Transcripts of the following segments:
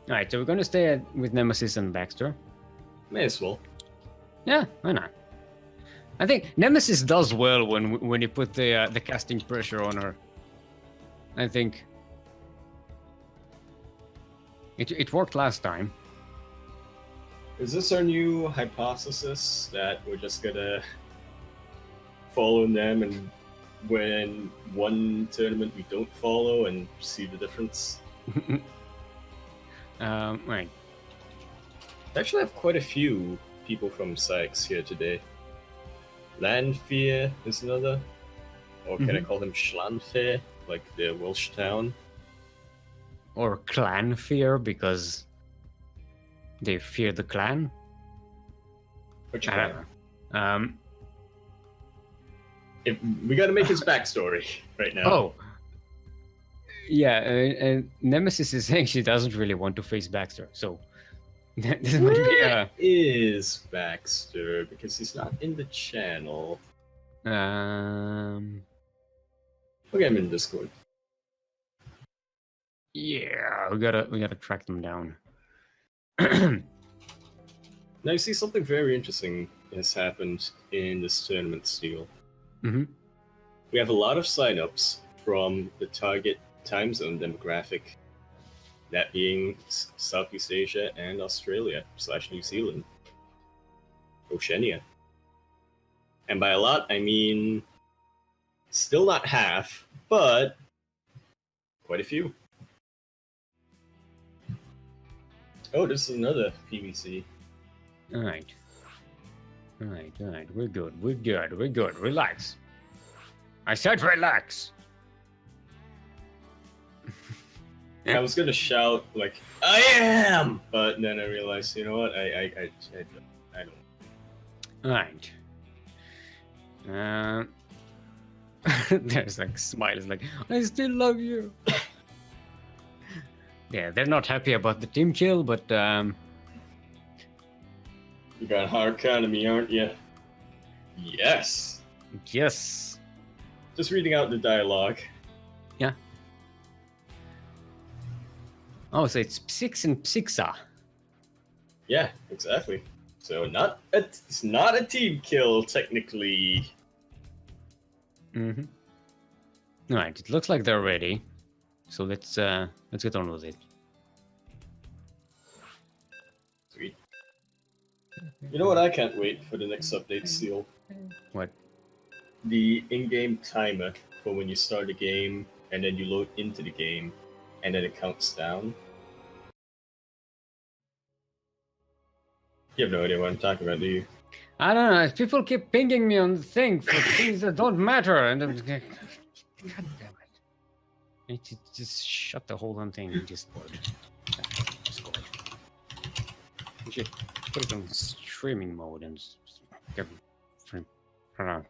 Alright, so we're gonna stay with Nemesis and Baxter. May as well. Yeah, why not? I think Nemesis does well when you put the casting pressure on her. I think it worked last time. Is this our new hypothesis that we're just gonna follow them and when one tournament we don't follow and see the difference? Right. I actually have quite a few people from Sykes here today. Landfear is another. Or can I call them Schlandfear, like the Welsh town? Or clan fear because they fear the clan. Which I don't know. We gotta make his backstory right now. Oh. Yeah, Nemesis is saying she doesn't really want to face Baxter, so this might be Where is Baxter? Because he's not in the channel. Okay, I'm in Discord. Yeah, we gotta track them down. Now you see something very interesting has happened in this tournament, Steel. Mm-hmm. We have a lot of signups from the target time zone demographic, that being Southeast Asia and Australia / New Zealand, Oceania. And by a lot, I mean still not half, but quite a few. Oh, this is another PVC. Alright. We're good. Relax. I said relax. I was gonna shout like I am, but then I realized, you know what? I don't. Alright. There's like smiles like I still love you. Yeah, they're not happy about the team kill, but You got hard economy, aren't you? Yes. yes. Just reading out the dialogue. Yeah. Oh, so it's Psix and Psixa. Yeah, exactly. So it's not a team kill technically. Mm-hmm. Alright, it looks like they're ready. So let's get on with it. Sweet. You know what? I can't wait for the next update, Seal. What? The in-game timer for when you start a game and then you load into the game and then it counts down. You have no idea what I'm talking about, do you? I don't know. People keep pinging me on the thing for things that don't matter, and I'm God damn it! Just shut the whole damn thing in Discord. Discord. You should put it on streaming mode and get around.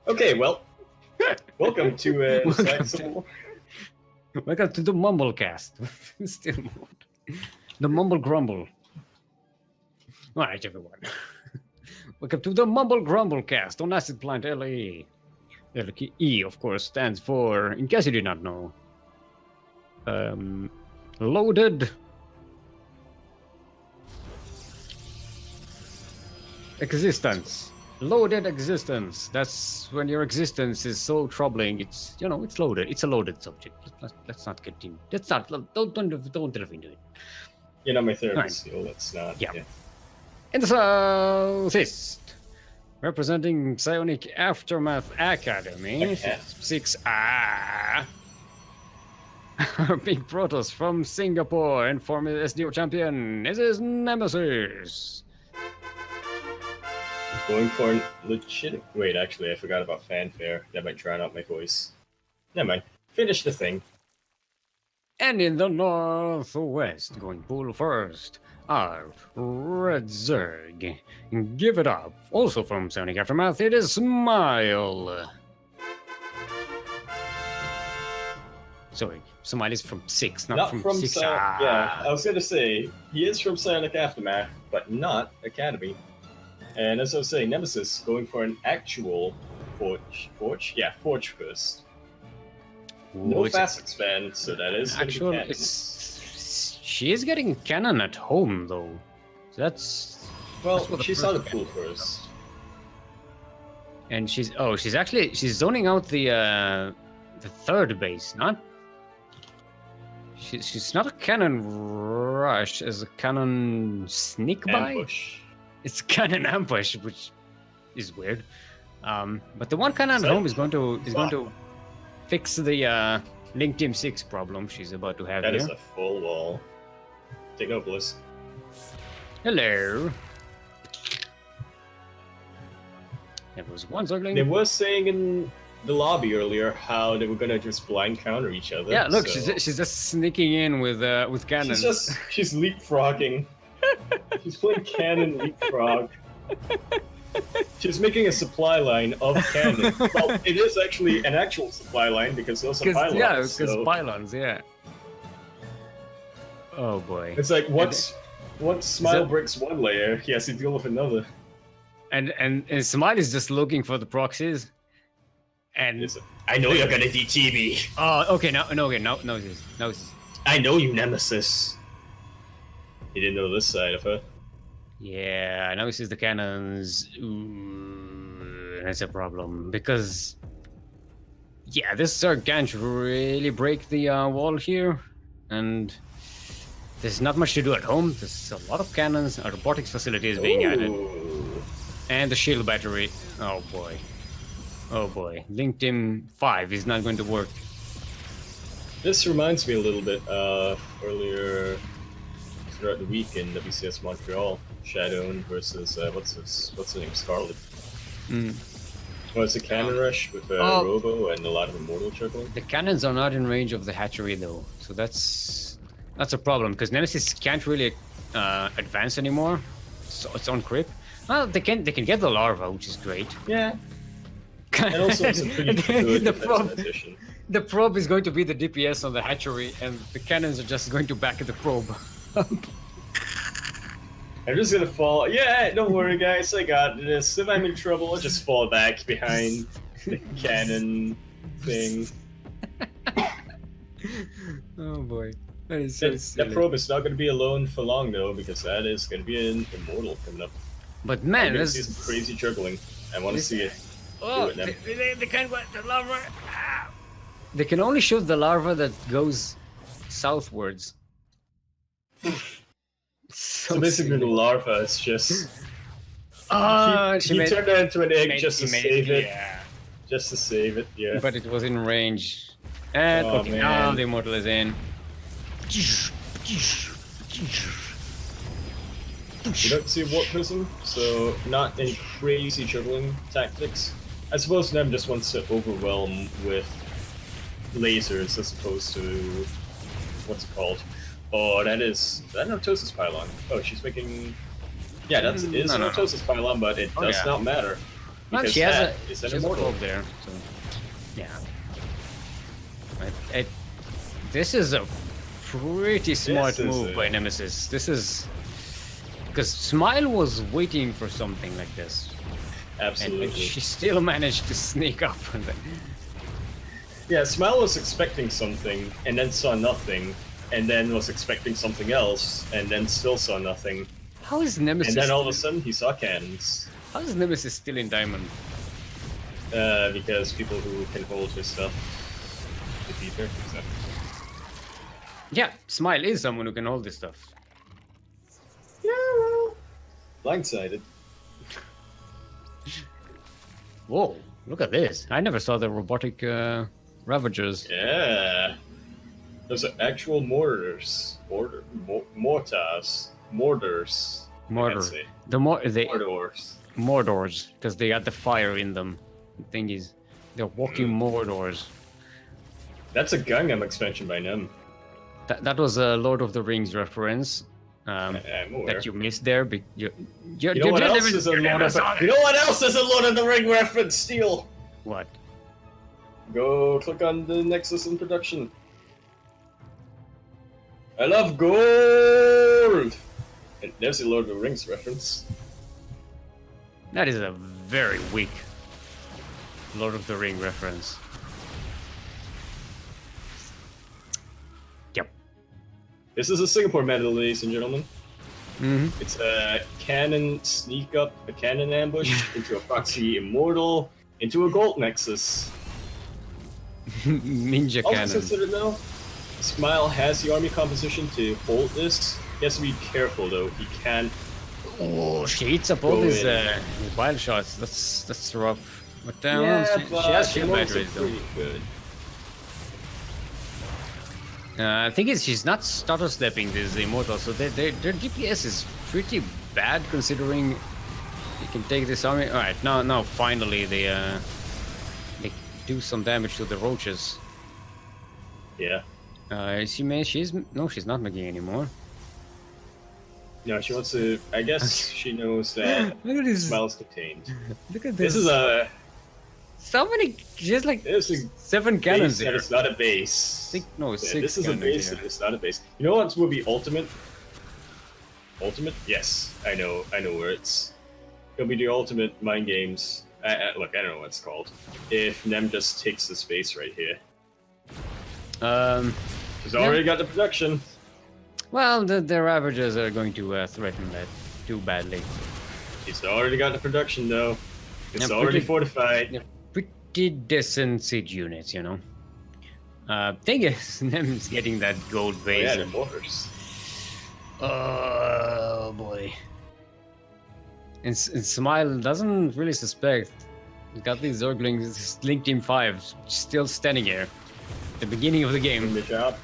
Okay, well, welcome to Welcome to the Mumblecast. Steelmold. The Mumble Grumble. Alright, everyone. Welcome to the Mumble Grumblecast on Acid Plant LE. E, of course, stands for, in case you did not know, Loaded Existence. Loaded existence. That's when your existence is so troubling. It's it's loaded. It's a loaded subject. Let's not get in. Let's not. Don't delve into it. You're not my therapist, so let's not. Yeah. In the Southeast, representing Psionic Aftermath Academy, 6A, our big Protoss from Singapore and former SDO champion. This is Nemesis. Going for a legit. Wait, actually, I forgot about fanfare. That might drown out my voice. Never mind. Finish the thing. And in the northwest, going pool first, our Red Zerg. Give it up. Also from Sonic Aftermath, it is Smile. Sorry, Smile is from 6, not from 6. Yeah, I was gonna say, he is from Sonic Aftermath, but not Academy. And as I was saying, Nemesis going for an actual Forge? Yeah, Forge first. No it's fast expand, so that is gonna be actual. cannons. She is getting cannon at home though. So that's Well, what the she saw the first pool cannon first. and she's she's zoning out the third base, not. She's not a cannon rush, as a cannon sneak by. Ambush. It's cannon ambush, which is weird. But the one cannon at So- home is going to fix the Link Team 6 problem she's about to have That here. is a full wall. Take note, boys. Hello. There was one Zergling. They were saying in the lobby earlier how they were gonna just blind counter each other. Yeah, look, so- she's just sneaking in with cannons. She's leapfrogging. She's playing cannon leapfrog. She's making a supply line of cannon. Well, it is actually an actual supply line because those are pylons. Yeah, because so pylons, yeah. Oh boy. it's like once Smile that- breaks one layer, he has to deal with another. And Smile is just looking for the proxies. And I know you're gonna DT me. oh, okay, no, I know you, Nemesis. You didn't know this side of her. Yeah, now this is the cannons. Ooh, that's a problem because, yeah, this Zerg can't really break the wall here, and there's not much to do at home. There's a lot of cannons. A robotics facility is being added, Ooh. and the shield battery. Oh boy, oh boy. Link Team 5 is not going to work. This reminds me a little bit of earlier throughout the week in WCS Montreal. Shadowin versus what's the name? Scarlet. Well, it's a cannon rush with a Robo and a lot of Immortal Juggling. The cannons are not in range of the hatchery though, so that's a problem because Nemesis can't really advance anymore. So it's on creep. Well, they can get the larva, which is great. Yeah. And also it's a pretty good defensive position. The probe is going to be the DPS on the hatchery, and the cannons are just going to back the probe. I'm just gonna fall. Yeah, don't worry, guys. I got this. If I'm in trouble, I'll just fall back behind the cannon thing. Oh boy, that is so silly. That probe is not gonna be alone for long, though, because that is gonna be an Immortal coming up. But I'm man, gonna this see some crazy juggling. I want to see it. oh, do it, they can't go the larva. Ah. They can only shoot the larva that goes southwards. So basically, the larva is just. She he turned that into an egg just to save it. Yeah. Just to save it, yeah. But it was in range. And Oh, okay, man. now the Immortal is in. You don't see a warp prism, so not any crazy juggling tactics. I suppose Nem just wants to overwhelm with lasers as opposed to what's it called? Oh, is that Noctosis pylon? Oh, she's making. Yeah, that's it is no. Noctosis pylon, but it does yeah. not matter. Well, Because she has that a is an she has a Immortal. probe there, so yeah. This is a pretty smart This is move by Nemesis. This is because Smile was waiting for something like this, Absolutely. and she still managed to sneak up. And then, Yeah, Smile was expecting something and then saw nothing, and then was expecting something else and then still saw nothing, how is Nemesis? and then all of a sudden he saw cannons. How is Nemesis still in Diamond? Because people who can hold his stuff defeat her. So. Yeah, Smile is someone who can hold this stuff. Yeah, well, blindsided. Whoa, look at this! I never saw the robotic Ravagers. Yeah, those are actual mortars. Mortars. I Mortar. can't say. The Mordors. Mordors, because they got the fire in them. The thing is, they're walking Mordors. That's a Gundam expansion by Nem. That was a Lord of the Rings reference I'm aware. that you missed there. You know what else is a Lord of the You know what else is a Lord of the Ring reference? Steel. What? Go click on the Nexus in production. I love gold. And there's a Lord of the Rings reference. That is a very weak Lord of the Ring reference. This is a Singapore medal, ladies and gentlemen. Mm-hmm. It's a cannon sneak up, a cannon ambush into a proxy immortal, into a gold nexus. Ninja Also cannon. considered though, Smile has the army composition to hold this. He has to be careful though. He can't. Oh, she eats up all Go these in. wild shots. That's rough. But But she has shield immortals batteries are though. pretty good. I think is she's not stutter stepping this immortal, so their DPS is pretty bad considering you can take this army. All right, now finally they do some damage to the roaches. Yeah. She's not making anymore. No, she wants to. I guess she knows that Look at this. Smile's contained. Look at This this. is a. So many. She has like This is 7 base, cannons and there. it's not a base. No, Yeah, 6 this is a cannons base, here. and it's not a base. You know what would be ultimate? Ultimate? Yes, I know where it's. It'll be the ultimate mind games. Look, I don't know what it's called. If Nem just takes the space right here, she's already got the production. Well, the Ravagers are going to threaten that too badly. She's already got the production though. It's Yeah, already pretty- fortified. Yeah, pretty decent siege units, you know. Thing is, Nem's getting that gold Oh, base. yeah, the mortars. Oh boy. And Smile doesn't really suspect. He's got these Zerglings, this Link Team 5, still standing here. At the beginning of the Doing game. the job.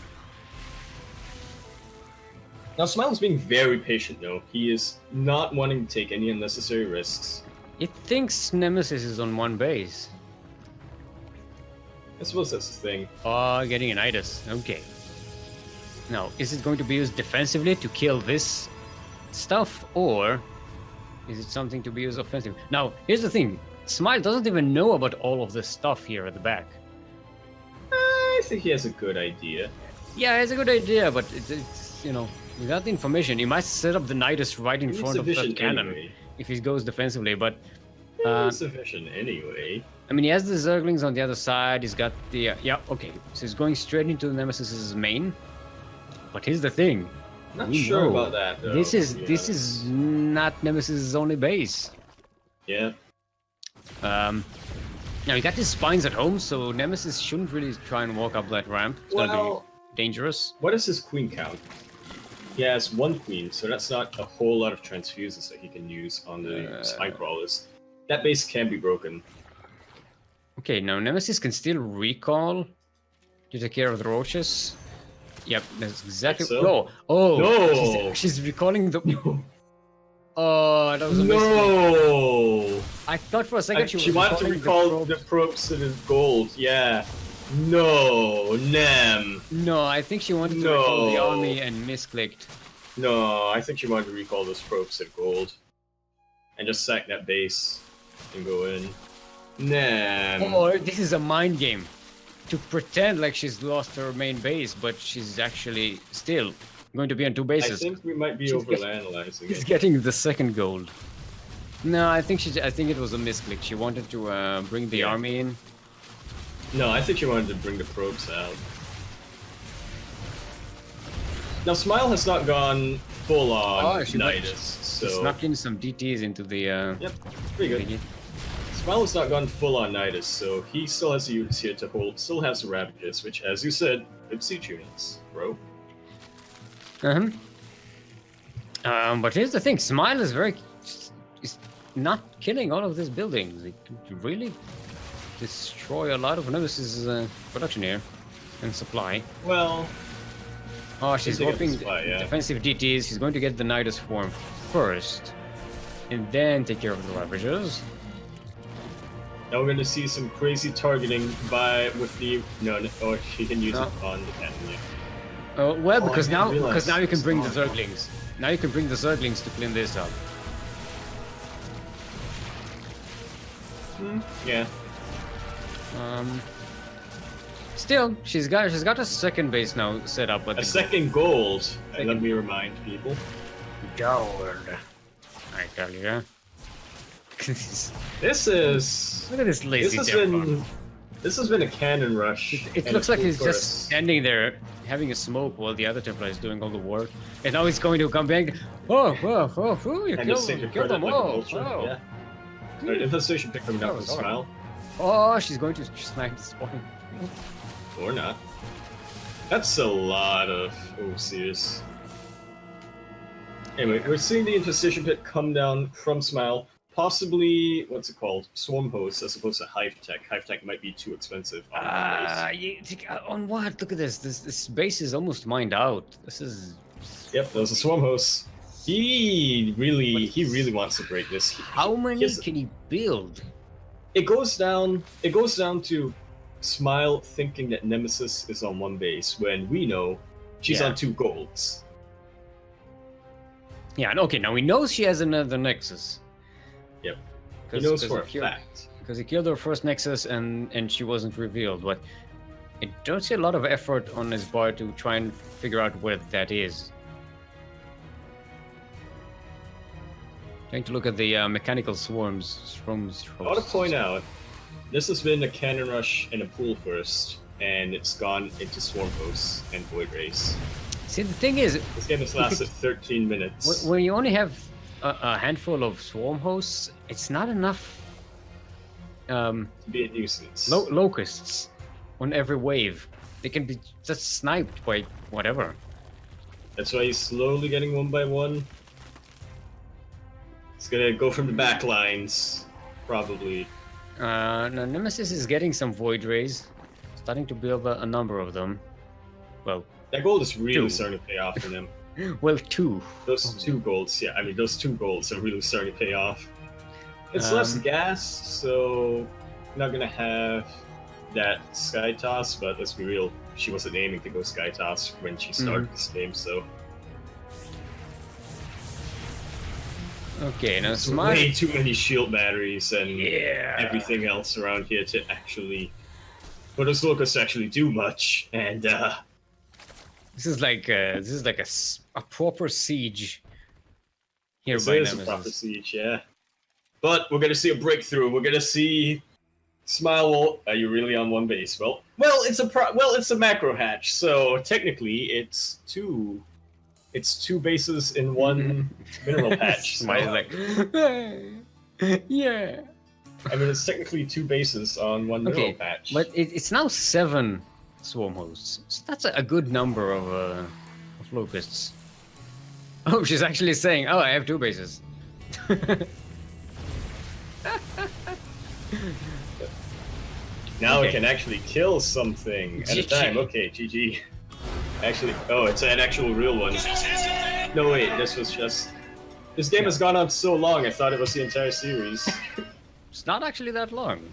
Now, Smile's being very patient though. He is not wanting to take any unnecessary risks. It thinks Nemesis is on one base. I suppose that's the thing. Oh, getting an itis. Okay. Now, is it going to be used defensively to kill this stuff, or is it something to be used offensively? Now, here's the thing. Smile doesn't even know about all of this stuff here at the back. I think he has a good idea. Yeah, it's a good idea, but it's you know, without the information, he might set up the Nidus right in He needs front a of that vision cannon anyway. if he goes defensively, but It's sufficient anyway. I mean, he has the Zerglings on the other side. He's got the yeah. Okay, so he's going straight into the Nemesis's main. But here's the thing. Not we sure know about that though. This is to be this honest. is not Nemesis's only base. Yeah. Now he got his spines at home, so Nemesis shouldn't really try and walk up that ramp. It's gonna Well, be dangerous. what is his queen count? He has 1 queen, so that's not a whole lot of transfuses that he can use on the spine crawlers. That base can be broken. Okay, now Nemesis can still recall to take care of the roaches. Yep, that's exactly. so. No, oh, No! she's recalling the. Oh, that was a mistake. No! I thought for a second she was She wanted to recalling recall the probes to the gold, yeah. No, Nem. No, I think she wanted to recall the No. army and misclicked. No, I think she wanted to recall those probes at gold. And just sack that base and go in. Nem. Or this is a mind game. To pretend like she's lost her main base, but she's actually still going to be on 2 I bases. think we might be She's overanalyzing She's it. getting the second gold. No, I think it was a misclick. She wanted to bring the Yeah. army in. No, I think she wanted to bring the probes out. Now, Smile has not gone full on Oh, she went- Nidus, She so snuck in some DTs into the. yep, pretty good. thingy. Smile has not gone full on Nidus, so he still has the units here to hold. Still has the Ravages, which, as you said, good siege units, bro. Uh-huh. But here's the thing: Smile is is not killing all of these buildings. It could really destroy a lot of Nemesis production here and supply. Well, Oh, she's taking warping supply, yeah. defensive DTs. She's going to get the Nidus form first, and then take care of the Ravagers. now we're going to see some crazy targeting with the or she can use No. it on the cannon. Yeah. Oh well, Oh, because I didn't now realize you can it's bring the on. Zerglings. Now you can bring the Zerglings to clean this up. Yeah. Still, she's got a second base now set up. But A second gold. Let me remind people. gold. I tell you. This is. Look at this lazy This has Jeffron. been This has been a cannon rush. It and looks a like full he's force. just standing there having a smoke while the other Templar is doing all the work. And now he's going to come back. Oh, whoa, whoa, whoa, you And killed just take them, the you killed credit them like a all. vulture. Oh. Yeah. Right, infestation pick coming That up with was Smile. Oh, she's going to snipe this point. Or not. That's a lot of OCs. Anyway, we're seeing the infestation pit come down from Smile. Possibly, what's it called? Swarm host as opposed to Hive Tech. Hive Tech might be too expensive on base. On what? Look at this. This base is almost mined out. This is. Yep, that was a Swarm host. He really wants to break this. How many can he build? It goes down to Smile thinking that Nemesis is on one base when we know she's on 2 golds. Yeah, and okay, now he knows she has another Nexus. Yep. He knows for a fact. Because he killed her first Nexus and she wasn't revealed, but I don't see a lot of effort on his part to try and figure out where that is. Trying to look at the mechanical swarms. I want to point out, this has been a cannon rush and a pool first, and it's gone into swarm hosts and void race. See, the thing is, This game has lasted 13 minutes. when you only have a handful of swarm hosts, it's not enough To be a nuisance. locusts on every wave. They can be just sniped by whatever. That's why he's slowly getting one by one. He's gonna go from the back lines, probably. Now Nemesis is getting some void rays, starting to build a number of them. Well, That gold is really 2. starting to pay off for them. well, 2. Those 2 golds, yeah, I mean, those 2 golds are really starting to pay off. It's less gas, so not gonna have that Sky Toss, but let's be real, she wasn't aiming to go Sky Toss when she started this game, so. Okay, now There's Smart. way too many shield batteries and Yeah. everything else around here to actually, for those locusts to actually do much, and This is like a proper siege here this by is a Nemesis. proper siege, yeah. But we're gonna see a breakthrough. We're gonna see Smile. Are you really on one base? Well, it's a macro hatch, so technically it's two bases in one mineral patch. So, Smiley's like, yeah. I mean, it's technically 2 bases on one mineral Okay, patch. but it's now 7 swarm hosts. So that's a good number of locusts. Oh, she's actually saying, "Oh, I have 2 bases." Now okay. it can actually kill something at a time. Okay, GG. Actually, oh, it's an actual real one. No, wait, this was just... This game has gone on so long, I thought it was the entire series. It's not actually that long.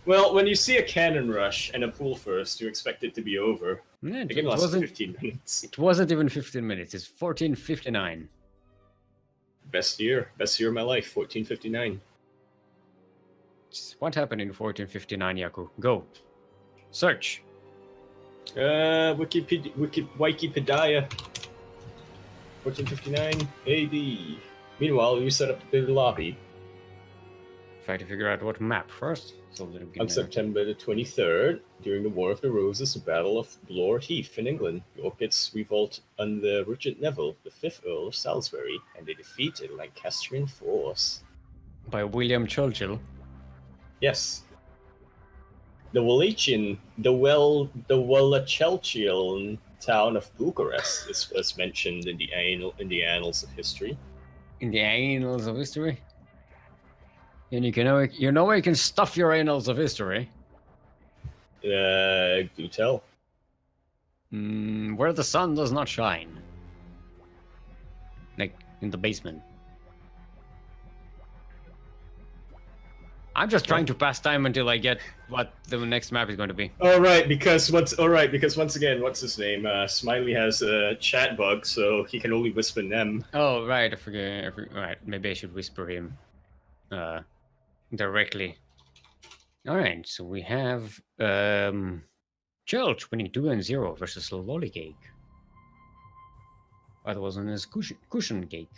Well, when you see a cannon rush and a pool first, you expect it to be over. Yeah, The game lasted 15 minutes. It wasn't even 15 minutes. It's 14:59. Best year of my life, 1459. What happened in 14:59, Yaku? Go. Search. Wikipedia. 1459 AD. Meanwhile, you set up the lobby Try to figure out what map first. So that we on can, September the 23rd, during the War of the Roses, the Battle of Blore Heath in England. The Orchids revolt under Richard Neville, the 5th Earl of Salisbury, and they defeated a Lancastrian force. by William Churchill. Yes. The Wallachelchian town of Bucharest is first mentioned in the annals of history. In the annals of history. And you know where you can stuff your annals of history. Do tell. Where the sun does not shine. Like in the basement. I'm just trying to pass time until I get what the next map is going to be. All right, because once again, what's his name? Smiley has a chat bug, so he can only whisper them. Oh, right, I forget. Right, maybe I should whisper him directly. All right, so we have Church winning 2-0 versus Lollygate. That was known as Cushion Cake.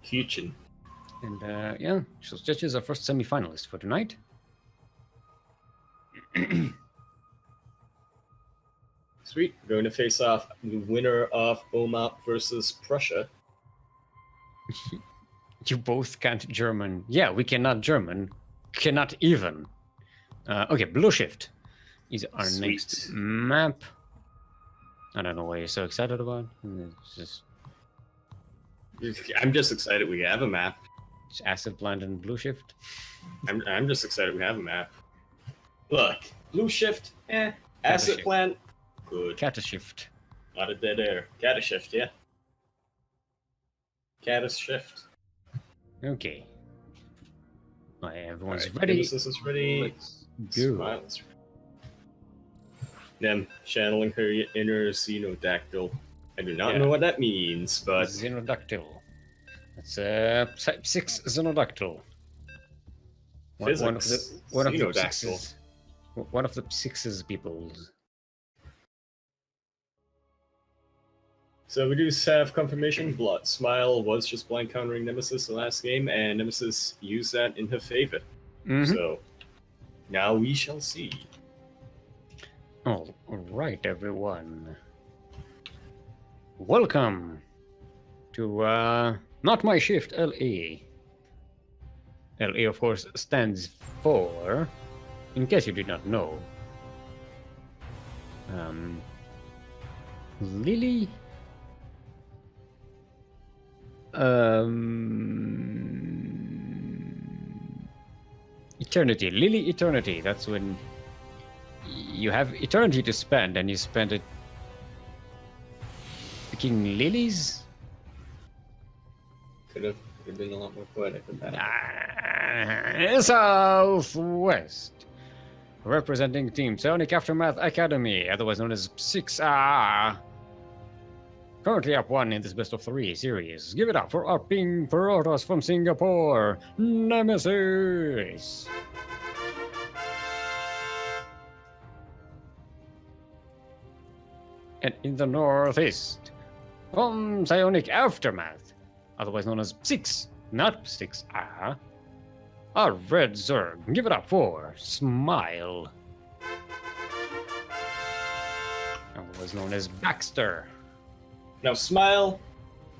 Kitchen. And yeah, so Church is our first semi-finalist for tonight. Sweet. We're going to face off the winner of OMAP versus Prussia. You both can't German. Yeah, we cannot German. Cannot even. Okay, Blue Shift is our Sweet. next map. I don't know why you're so excited about. It's just I'm just excited we have a map. it's Acid Plant and Blue Shift. I'm just excited we have a map. Look, Blue Shift, Acid Shift. Plant, good. Cata Shift. A lot of dead air. Cata Shift, yeah. Cata Shift. Okay. Everyone's Alright, ready. Nemesis is ready. Let's go. Smiles. Them channeling her inner Xenodactyl. I do not know what that means, but Xenodactyl. That's type 6 Xenodactyl. One of Physics. the sixes. One of the sixes peoples. So we do have confirmation. Blood Smile was just blind countering Nemesis the last game, and Nemesis used that in her favor. So now we shall see. All right, everyone. Welcome to Not My Shift, LA. LA, of course, stands for, in case you did not know, Lily. Eternity. Lily Eternity. That's when you have eternity to spend, and you spend it picking lilies. Could have been a lot more poetic than that. Southwest. Representing Team Sonic Aftermath Academy, otherwise known as 6R. Currently up 1 in this best of 3 series. Give it up for our pink Perotas from Singapore, Nemesis. And in the northeast, from Psionic Aftermath, otherwise known as 6, not 6R, our red Zerg. Give it up for Smile, otherwise known as Baxter. Now Smile,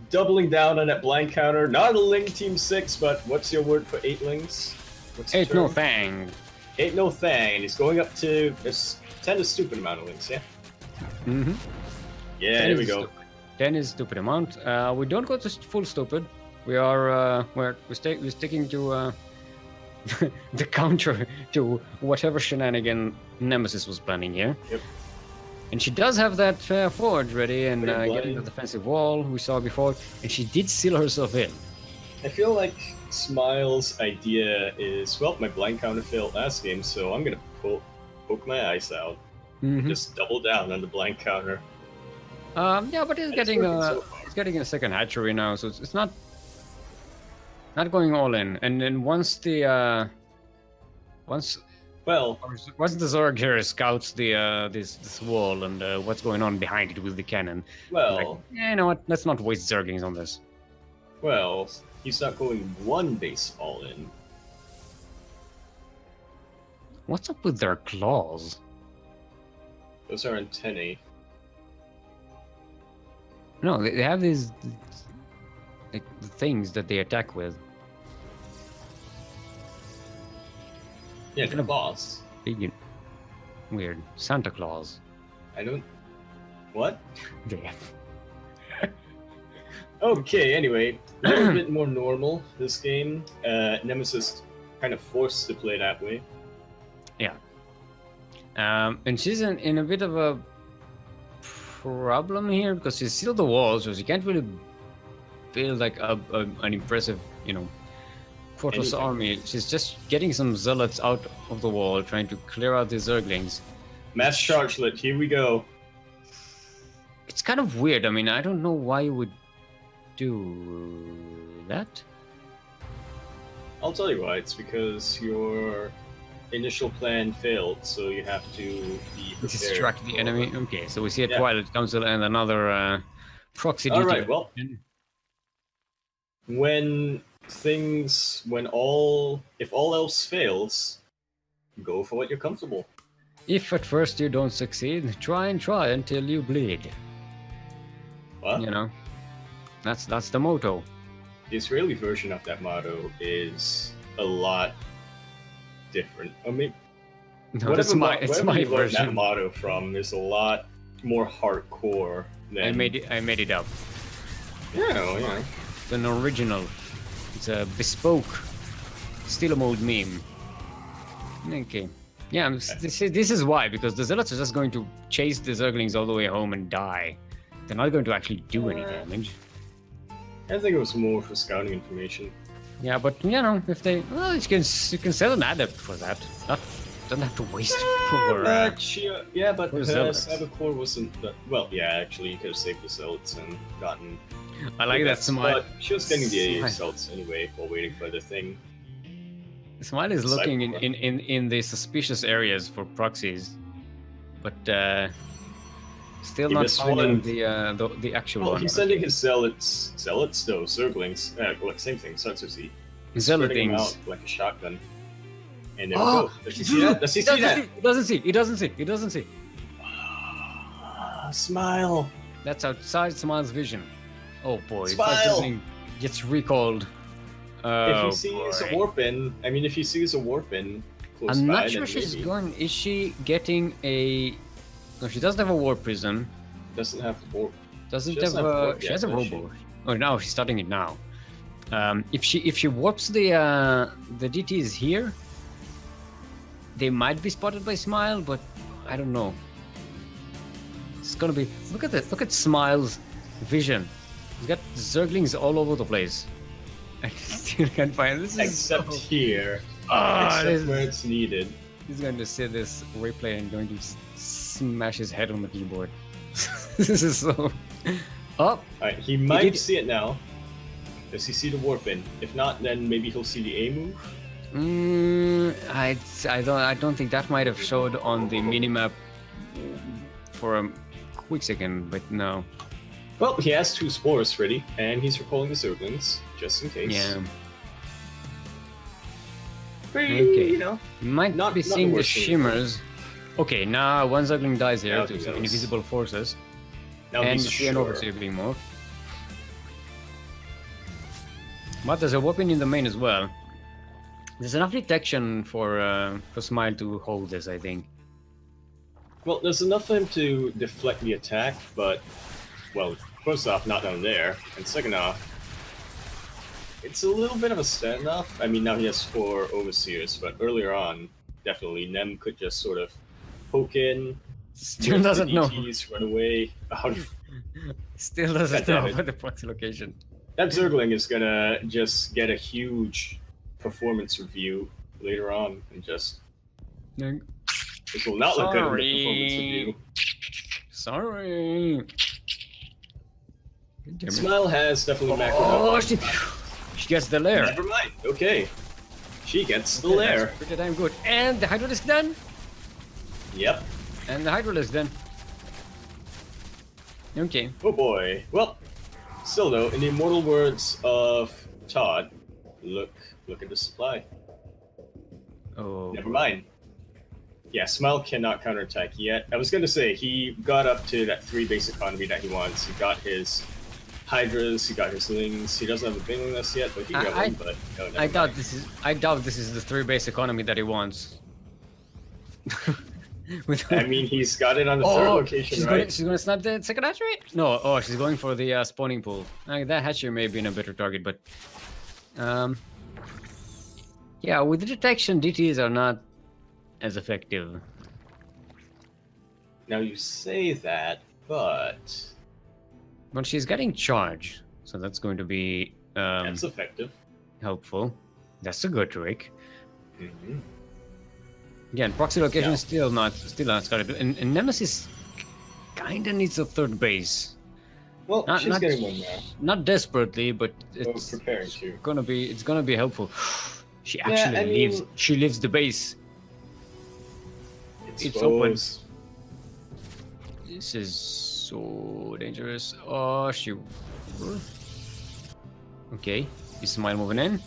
doubling down on that blind counter. Not a Ling Team 6, but what's your word for 8lings? What's the Ain't no term? thing. Ain't no thing. He's going up to this 10 is stupid amount of links, yeah? Mm-hmm. Yeah, there we go. 10 is stupid amount. We don't go to full stupid. We are we're sticking to the counter to whatever shenanigan Nemesis was planning here. Yep. And she does have that forge ready and Pretty getting the blind. defensive wall we saw before, and she did seal herself in. I feel like Smile's idea is, well, my blind counter failed last game, so I'm gonna poke my eyes out. Mhm. Just double down on the blind counter. Yeah, but he's And it's getting working so far. he's getting a second hatchery now, so it's not going all in. And then once the Well, once the Zerg here scouts the this wall and what's going on behind it with the cannon, well, you know what? Let's not waste Zerglings on this. well, he's not going one base all in. What's up with their claws? Those are antennae. No, they have these like the things that they attack with. Yeah, Kind the of- claws. Big, weird Santa Claus. I don't. What? They have. Okay, anyway, a little bit more normal this game. Nemesis kind of forced to play that way. And she's in a bit of a problem here because she's sealed the walls, so she can't really build like an impressive, Protoss Anything. army. She's just getting some zealots out of the wall, trying to clear out the Zerglings. Mass chargelet, here we go. It's kind of weird. I mean, I don't know why you would do that. I'll tell you why. It's because your initial plan failed, so you have to be prepared. Distract the for- enemy. Okay, so we see a Yeah. Twilight Council and another proxy. All duty right, well, if all else fails, go for what you're comfortable. If at first you don't succeed, try and try until you bleed. What? You know, that's the motto. The Israeli version of that motto is a lot different. I mean, No, that's my it's my you learned that version. motto from is a lot more hardcore than I made it up. Yeah. It's an original. It's a bespoke Steelmold meme. Okay. Yeah, this is why, because the Zealots are just going to chase the Zerglings all the way home and die. They're not going to actually do any damage. I think it was more for scouting information. Yeah, but you know, if they, well, you can sell an adept for that. Don't have to waste for. But for her Zealots. Cybercore wasn't. Well, yeah, actually, you could have saved the Zealots and gotten. I like that smile. But she was getting the Smile. Zealots anyway while waiting for the thing. Smile is looking Cybercore. in the suspicious areas for proxies, but still He not missed finding one. the actual Well, one. he's sending his Zealots, no, Zerglings. Same thing, Sansusi. He's Zealot spreading them things. out like a shotgun. And there we Oh, go. Does he see that? Does he see that? He doesn't see. He doesn't see. He doesn't see. Smile. That's outside Smile's vision. Oh boy, if Smile! that Zergling gets recalled. If Oh, he sees boy. a warp in, if he sees a warp in close I'm by, not then sure she's maybe. going. Is she getting a? No, she doesn't have a warp prism. Doesn't have warp. Doesn't She have doesn't have a. warp She yet, has a does she? robot. Oh, now she's starting it now. If she warps the DTs here, they might be spotted by Smile, but I don't know. It's gonna be. Look at that. Look at Smile's vision. He's got Zerglings all over the place. I still can't find this. Except here. Ah, Except where it's needed. He's going to see this replay and going to smash his head on the keyboard. This is so. Oh, Alright, he might did- see it now. Does he see the warp in? If not, then maybe he'll see the A move. I don't think that might have showed on the minimap for a quick second, but no. Well, he has 2 spores ready, and he's recalling the Zerglings, just in case. Yeah, Pretty, Okay. you know. might Not- be not the seeing the worst thing. shimmers. Okay, now one Zergling dies here Now to he some knows. invisible forces, Now and he's you see an sure. overseer more. But there's a weapon in the main as well. There's enough detection for Smile to hold this, I think. Well, there's enough for him to deflect the attack, but, well, first off, not down there, and second off, it's a little bit of a standoff. I mean, now he has 4 overseers, but earlier on, definitely, Nem could just sort of poke in, Still whiff the doesn't know. DTs, run away. Out of... Still doesn't God damn know it. about the proxy location. That Zergling is gonna just get a huge performance review later on, and just... No. This will not look good in the Sorry. performance review. Sorry. Damn it. Smile has definitely macroed up. Oh, she gets the lair. Never mind. Okay. She gets the Okay, lair. that's pretty damn good. And the Hydrodisc done. Yep. And the Hydrodisc done. Okay. Oh boy. Well, still though, in the immortal words of Todd, look at the supply. Oh. Never mind. Yeah, Smile cannot counterattack yet. I was gonna say he got up to that 3 base economy that he wants. He got his Hydras, he got his Lings. He doesn't have a Bingling list yet, but he got one. But no, never I doubt mind. this is the 3 base economy that he wants. With I mean, he's got it on the 3rd location, she's right? she's gonna snap the second hatchery? No, oh, she's going for the spawning pool. That hatchery may have been a better target, but yeah, with the detection, DTs are not as effective. Now you say that, but But she's getting charge, so that's going to be that's effective. helpful. That's a good trick. Mhm. Again, proxy location Yeah. is still not started, and Nemesis kinda needs a 3rd base. Well, Not- she's not- getting one now. Not desperately, but Well, it's preparing to. it's gonna be helpful. She Yeah, actually I mean- leaves. She leaves the base. It's open. Expose. This is so dangerous. Oh, she. Okay, is Smile moving in?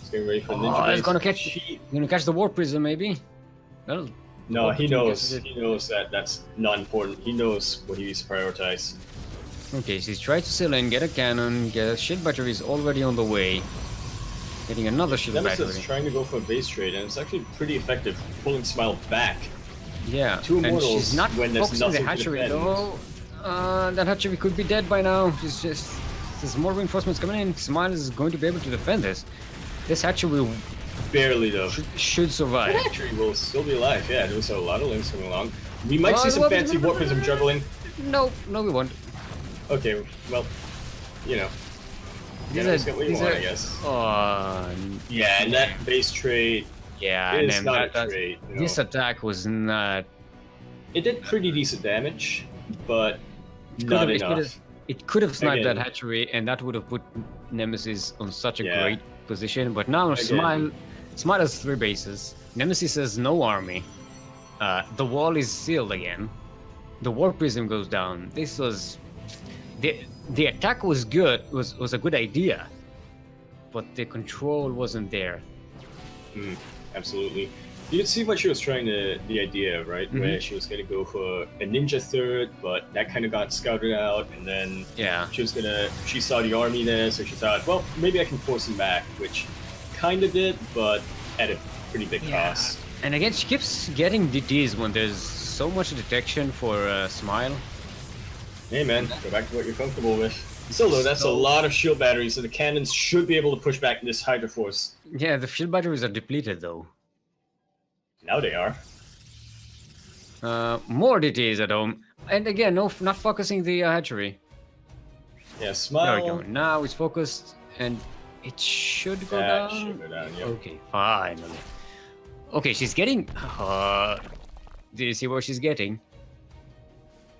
It's getting ready for Oh, ninja it's base. gonna catch. She- Gonna catch the warp prism, maybe. Well, No, he knows. It. He knows that that's not important. He knows what he needs to prioritize. Okay, she's trying to seal in, get a cannon, get a shield battery is already on the way. Getting another shield Nemesis battery. is trying to go for a base trade, and it's actually pretty effective, pulling Smile back. Yeah, Two and immortals she's not when there's focusing the nothing to hatchery defend. though. That hatchery could be dead by now. She's just... There's more reinforcements coming in. Smile is going to be able to defend this. This hatchery Barely though. should survive. The hatchery will still be alive. Yeah, there's a lot of links coming along. We might see Oh, some fancy warp prism juggling. No, we won't. Okay, well, you know. These Yeah, are- let's get what you these want, are- I guess. Oh, Yeah, and that base trade yeah, is and not that, a trade. You know. this attack was not... It did pretty decent damage, but It not could've- enough. It could have sniped Again. that hatchery, and that would have put Nemesis on such a Yeah. great position. But now Again. Smile has 3 bases. Nemesis has no army. The wall is sealed again. The war prism goes down. This was the attack was good. Was a good idea, but the control wasn't there. Absolutely. You can see what she was trying to, the idea, right? Mm-hmm. Where she was going to go for a ninja third, but that kind of got scouted out, and then Yeah. she saw the army there, so she thought, well, maybe I can force him back, which kind of did, but at a pretty big cost. And again, she keeps getting DTs when there's so much detection for Smile. Hey man, go back to what you're comfortable with. Still though, that's a lot of shield batteries, so the cannons should be able to push back this Hydra force. Yeah, the shield batteries are depleted though. Now they are. More DTs at home. And again, not focusing the hatchery. Yeah, There Smile. we go. Now it's focused, and it should go That down. should go down, yeah. Okay, finally. Okay, she's getting... do you see what she's getting?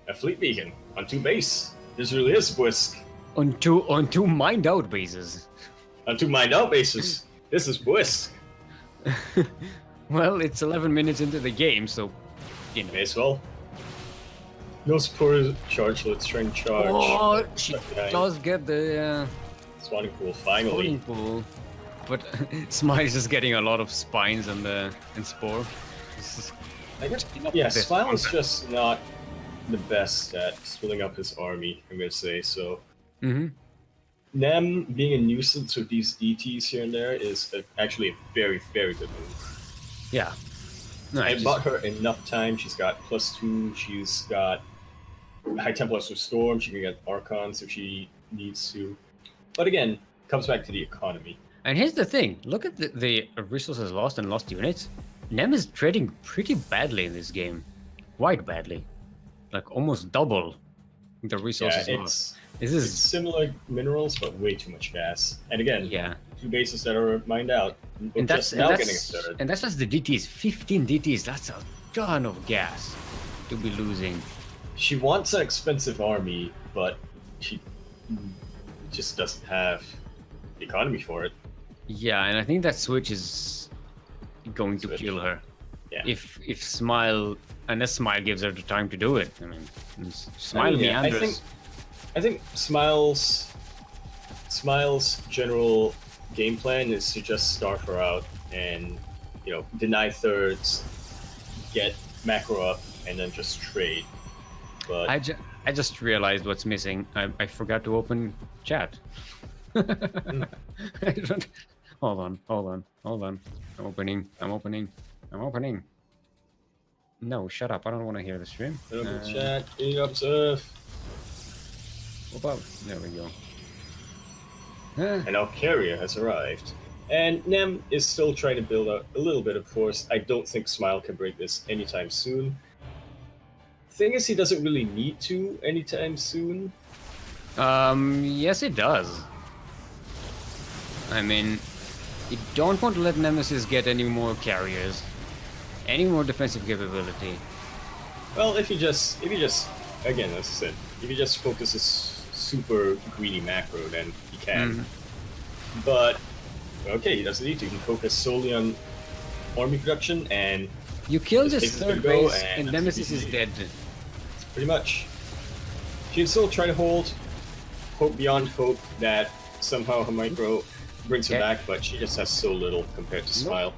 A fleet beacon on 2 base. This really is Whisk. On two mined out bases. On 2 mined out bases. This is Whisk. Well, it's 11 minutes into the game, so... You know. May as well. No support charge, let's try and charge. Oh, she Behind. does get the Spawning pool, finally. swimming pool. But Smile is just getting a lot of spines and spore. This is- Yeah, This Smile is one. just not the best at splitting up his army, I'm gonna say. So, Mhm. Nem being a nuisance with these DTs here and there is actually a very, very good move. Yeah. No, I just- bought her enough time. She's got +2. She's got High Templars with Storm. She can get Archons if she needs to. But again, comes back to the economy. And here's the thing, look at the resources lost and lost units. Nem is trading pretty badly in this game. Quite badly. Like almost double the resources Yeah, lost. it's This it's is... similar minerals, but way too much gas. And again, Yeah. 2 bases that are mined out. We're And that's, just now and, getting that's, started. and that's just the DTs. 15 DTs, that's a ton of gas to be losing. She wants an expensive army, but she just doesn't have the economy for it. Yeah, and I think that switch is going to Switch. kill her. Yeah. If Smile, unless Smile gives her the time to do it. I mean, Smile yeah, meanders. I think Smile's general game plan is to just starve her out and, you know, deny thirds, get macro up, and then just trade. But I just realized what's missing. I forgot to open chat. I don't... Hold on. I'm opening. No, shut up. I don't want to hear the stream. chat, observe. About there we go. And our carrier has arrived. And Nem is still trying to build up a little bit of force. I don't think Smile can break this anytime soon. Thing is, he doesn't really need to anytime soon. Yes, it does. I mean, you don't want to let Nemesis get any more carriers, any more defensive capability. Well, if he just, again, as I said, if he just focuses super greedy macro, then he can. But, okay, he doesn't need to. He can focus solely on army production, and You kill Just this takes it third to go, base, and and that's Nemesis is easy. dead. pretty much. She can still try to hold hope beyond hope that somehow her micro brings her Yeah. back, but she just has so little compared to Smile.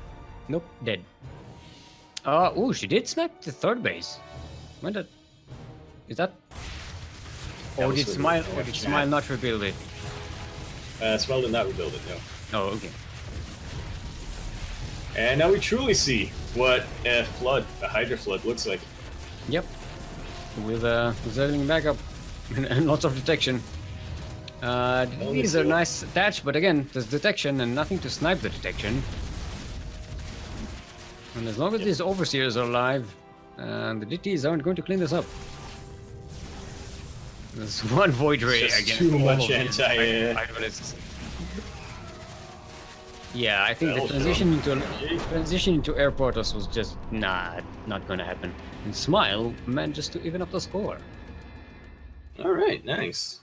Nope, dead. Oh, she did snipe the third base. When did? Is that? That Or was did for Smile? the Or did chat. Smile not rebuild it? Smell did not rebuild it, no. Oh, okay. And now we truly see what a flood, a Hydra flood, looks like. Yep. With Zergling backup and lots of detection. These are nice attached, but again, there's detection and nothing to snipe the detection. And as long as these overseers are alive, the DTs aren't going to clean this up. There's one Void Ray Just against too all much of these Hydralisks. Yeah, I think the transition into Air Portals was just not gonna happen. And Smile manages to even up the score. All right, nice.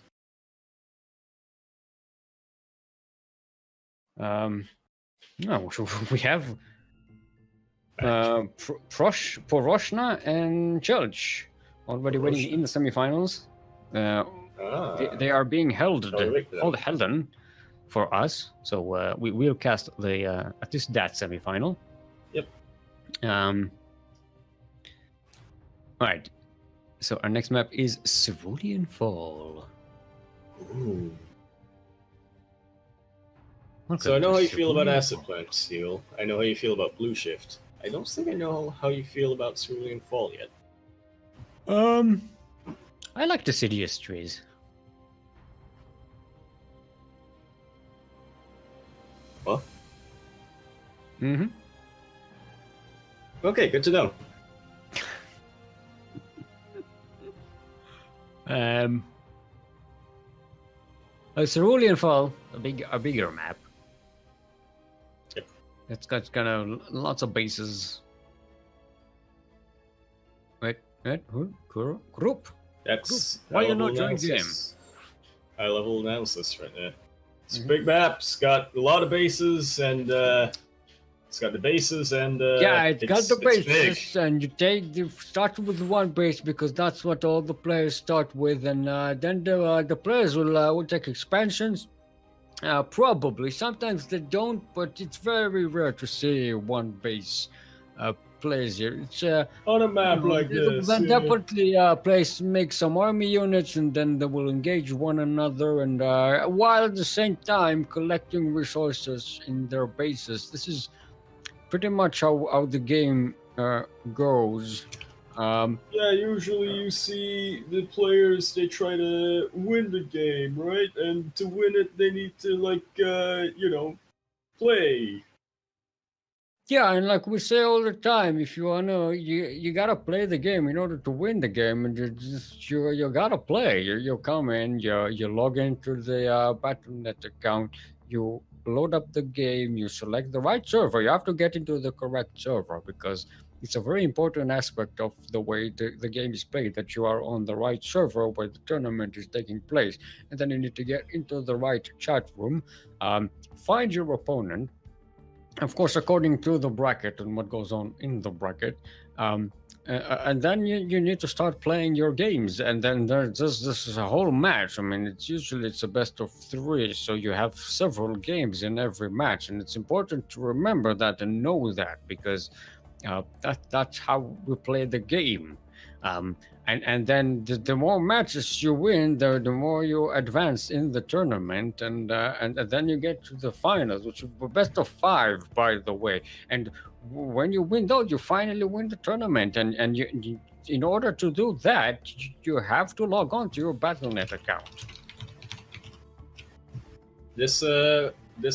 No, so we have Poroshna and Church already waiting in the semifinals. They are being held for us, so we will cast the at least that semifinal. Yep. All right. So our next map is Cerulean Fall. Ooh. Welcome So I know to how you feel about Cerulean Acid Fall. Plant Steel. I know how you feel about Blue Shift. I don't think I know how you feel about Cerulean Fall yet. I like the Sidious trees. What? Mm-hmm. Okay, good to know. A Cerulean Fall, a bigger map. Yep. It's got kind of lots of bases. Wait, who? Group? That's Why you high-level not joining the game? analysis. High-level analysis right there. It's a Mhm. big map. It's got a lot of bases, and it's got the bases, and Yeah, it's got the it's big. bases, and you start with one base because that's what all the players start with, and then the players will take expansions. Probably. Sometimes they don't, but it's very rare to see one base plays here. It's On a map like they'll this, yeah. definitely make some army units, and then they will engage one another, and while at the same time collecting resources in their bases. This is pretty much how the game goes. Yeah, usually you see the players, they try to win the game, right? And to win it, they need to, play. Yeah, and like we say all the time, if you wanna, you gotta play the game in order to win the game, and you gotta play. You come in, you log into the Battle.net account, you load up the game, you select the right server. You have to get into the correct server because it's a very important aspect of the way the game is played, that you are on the right server where the tournament is taking place, and then you need to get into the right chat room, find your opponent, of course, according to the bracket and what goes on in the bracket. And then you need to start playing your games, and then this is a whole match. I mean, it's a best of 3, so you have several games in every match, and it's important to remember that and know that, because that's how we play the game. And then the more matches you win, the more you advance in the tournament, and then you get to the finals, which is best of 5, by the way. And when you win those, you finally win the tournament. And you in order to do that, you have to log on to your Battle.net account. This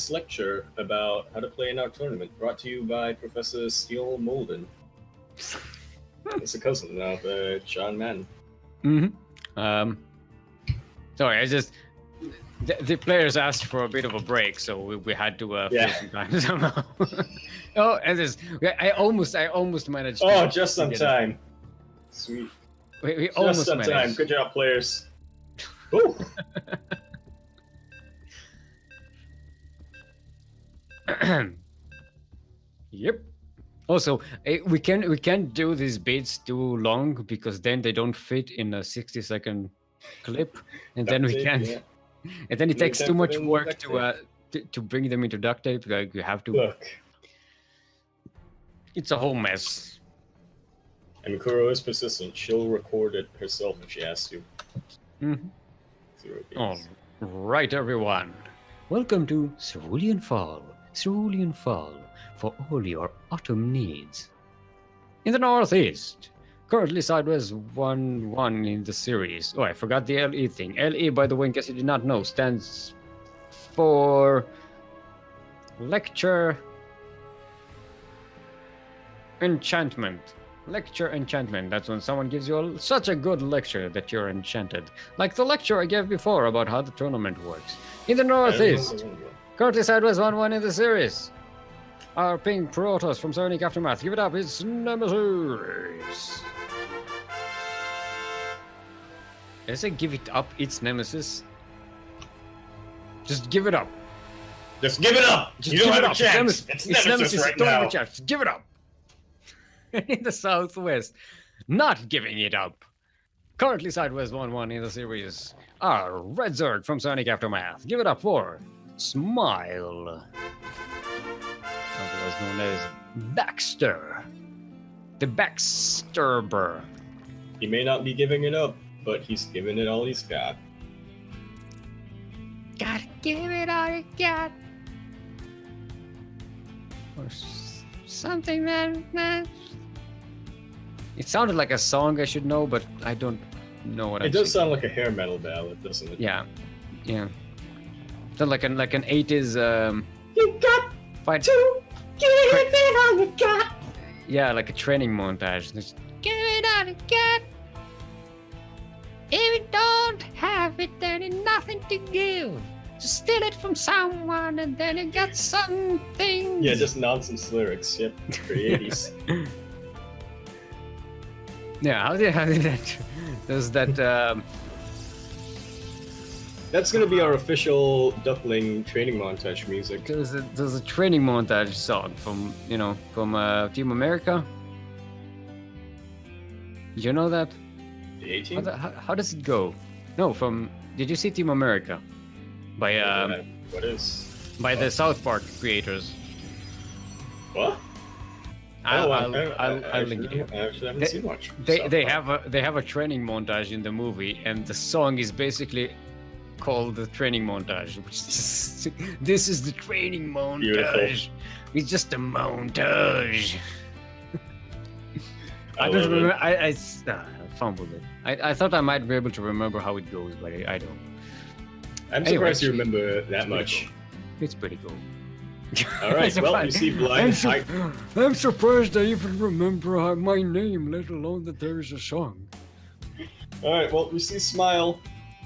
lecture about how to play in our tournament brought to you by Professor Steelmold. It's a cousin of John Madden. Mm-hmm. Sorry, I just the players asked for a bit of a break, so we had to fill some time somehow. Oh, and this I almost managed. Oh, just on time. Sweet. We Just almost on managed. time. Good job, players. Ooh. Yep. Also, we can't do these bits too long because then they don't fit in a 60-second clip, and then we Duct tape, can't. yeah. And then it No takes time too for much them work duct to bring them into duct tape. Like you have to. Look. It's a whole mess. And Mikuro is persistent. She'll record it herself if she has to. Mm-hmm. 0 All games. right, everyone. Welcome to Cerulean Fall. Cerulean Fall for all your autumn needs. In the Northeast, currently sideways 1-1 in the series. Oh, I forgot the LE thing. LE, by the way, in case you did not know, stands for Lecture Enchantment. Lecture Enchantment. That's when someone gives you such a good lecture that you're enchanted. Like the lecture I gave before about how the tournament works. In the Northeast, currently sideways 1-1 in the series. Our pink Protoss from Sonic Aftermath. Give it up, it's Nemesis. Did I say give it up, it's Nemesis? Just give it up. Just give it up! Just You don't give have it a up. chance! It's Nemesis right don't have now! a chance. Just give it up. In the Southwest, not giving it up. Currently sideways 1-1 in the series. Our Red Zerg from Sonic Aftermath. Give it up for Smile. Otherwise known as Baxter. The Backsturber. He may not be giving it up, but he's giving it all he's got. Gotta give it all you got. Or something that. It sounded like a song I should know, but I don't know what It does sound like a hair metal ballad, doesn't it? Yeah. Sounds like an 80s You got fight. to give it all you got! Yeah, like a training montage. Just give it all you got. If you don't have it, then it's nothing to give. Just steal it from someone and then you got something. Yeah, just nonsense lyrics. Yep, for 80s. Yeah, how did that? There's that. That's gonna be our official Duckling training montage music. There's a training montage song from Team America. You know that? The 18? How does it go? No, from. Did you see Team America? By What is? by the South Park creators. What? I'll I link it here. actually haven't seen much. They have a training montage in the movie, and the song is basically called the training montage. Which is just, this is the training montage. Beautiful. It's just a montage. I don't love it. remember. I fumbled it. I thought I might be able to remember how it goes, but I don't. I'm Anyway, surprised you remember that much. It's pretty cool. All right, well, you see blind. I'm surprised I even remember my name, let alone that there is a song. All right, well, we see Smile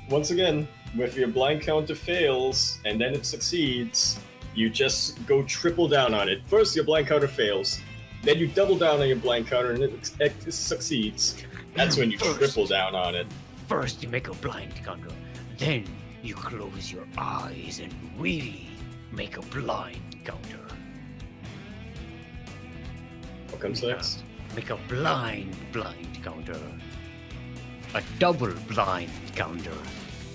once again. If your blind counter fails and then it succeeds, you just go triple down on it. First, your blind counter fails, then you double down on your blind counter and it succeeds. That's when you triple down on it. First, you make a blind counter, then you close your eyes and really make a blind counter. What comes next? Make a blind counter. A double blind counter.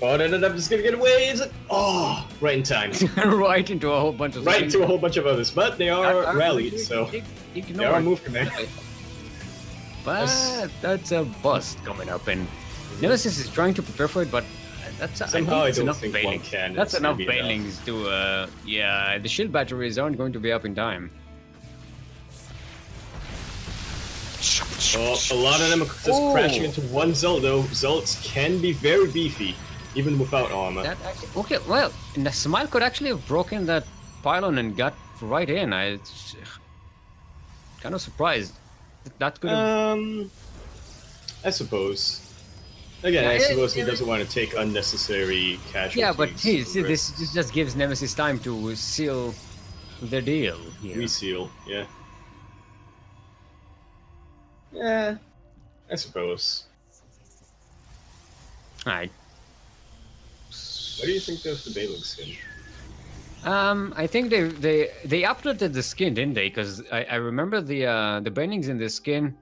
Oh, no, I'm just gonna get away. Is it? Oh, right in time. Right into a whole bunch of Right into a whole bunch of others, but they are rallied, so they are move command. But that's a bust coming up, and Nemesis is trying to prepare for it, but Somehow I don't enough think bailings. one can. That's It's gonna enough be bailings to the shield batteries aren't going to be up in time. Well, a lot of them are just crashing into one Zult, though. Zults can be very beefy, even without armor. Okay, well, the Smile could actually have broken that pylon and got right in. I kind of surprised. That could have. I suppose. Again, I suppose he doesn't want to take unnecessary casualties. Yeah, but see, this just gives Nemesis time to seal the deal here. Reseal, yeah. Yeah, I suppose. Alright. What do you think of the Baling skin? I think they updated the skin, didn't they? Because I remember the bindings in the skin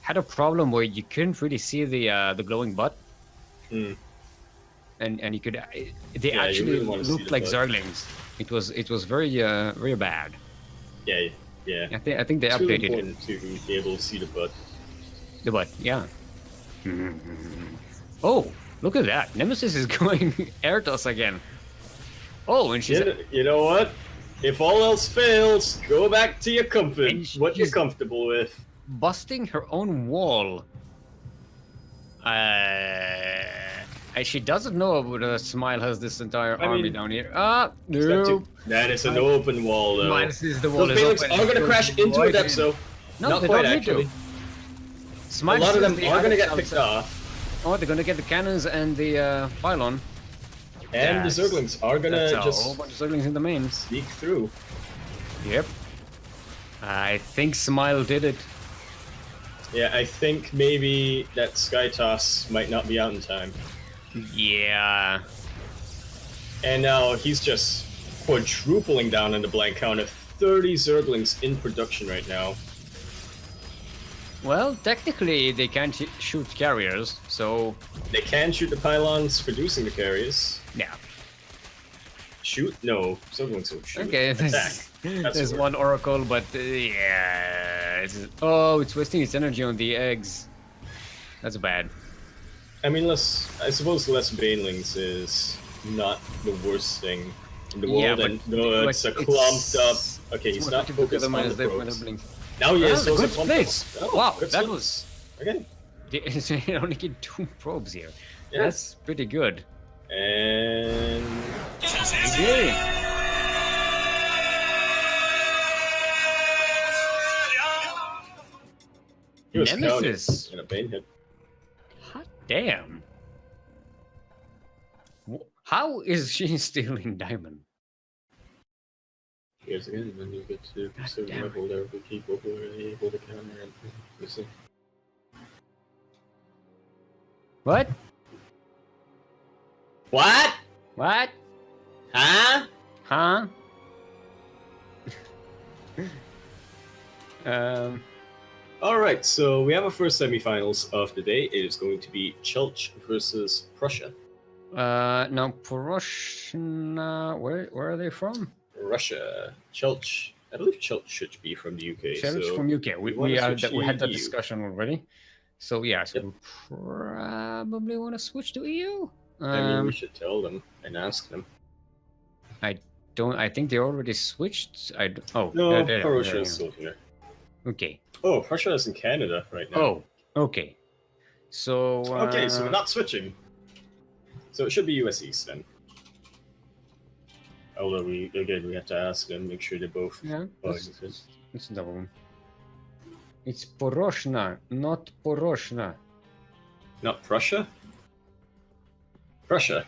had a problem where you couldn't really see the glowing butt. Hmm. And you could they actually really looked like Zerglings. It was very bad. Yeah. I think they It's really updated it. important to be able to see the butt. But yeah. Oh, look at that! Nemesis is going air toss again. Oh, and she's You know what? If all else fails, go back to your comfort. And What you're she's- comfortable with. busting her own wall. And she doesn't know about Smile has this entire army mean, down here. Step No. two. That is an open wall, though. Minus is the wall Those is Phalanx open. are going to crash into a Right depth, in. so No, not they quite don't need actually. to. A Smile lot of them says are going to get other picked stuff. off, Oh, they're gonna get the cannons and the pylon. and Yes. the Zerglings are going That's to a whole just bunch of Zerglings in the mains. sneak through. Yep. I think Smile did it. Yeah, I think maybe that Sky Toss might not be out in time. Yeah. And now he's just quadrupling down on the blank count of 30 Zerglings in production right now. Well, technically they can't shoot carriers, so They can shoot the pylons producing the carriers. yeah. Shoot? No, Zerglings don't shoot. Okay, Attack. there's That's one oracle, but yeah. It's wasting its energy on the eggs. That's bad. I mean, I suppose less Banelings is not the worst thing in the Yeah, world, but and no, it's a clumped up. Okay, he's not focused on the probes. Now he is. Good Those are clumped splits. up. Oh, Wow, good that splits. was. Okay. They only get 2 probes here. Yeah. That's pretty good. And Okay. he was Nemesis. counted in a Bane hit. Hot damn. How is she still in diamond? Here's again, then you get to a certain damn level, there will be people who are able to counter and you see. What? What? What? Huh? Huh? um. Alright, so we have our first semifinals of the day. It is going to be Chelch versus Prussia. Now Poroshna, where are they from? Russia. Chelch. I believe Chelch should be from the UK. Challenge so from UK. we wanna switch We had to that EU. discussion already. So yeah, so Yep. we probably want to switch to EU. I mean, we should tell them and ask them. I think they already switched. Oh No, there, Prussia there, is still here. okay. Oh, Prussia is in Canada right now. Oh, okay. So Okay, so we're not switching. So it should be US East then. Although we have to ask them, make sure they both. yeah. Oh, Let's double one. It's Poroshna, not Poroshna. Not Prussia? Prussia.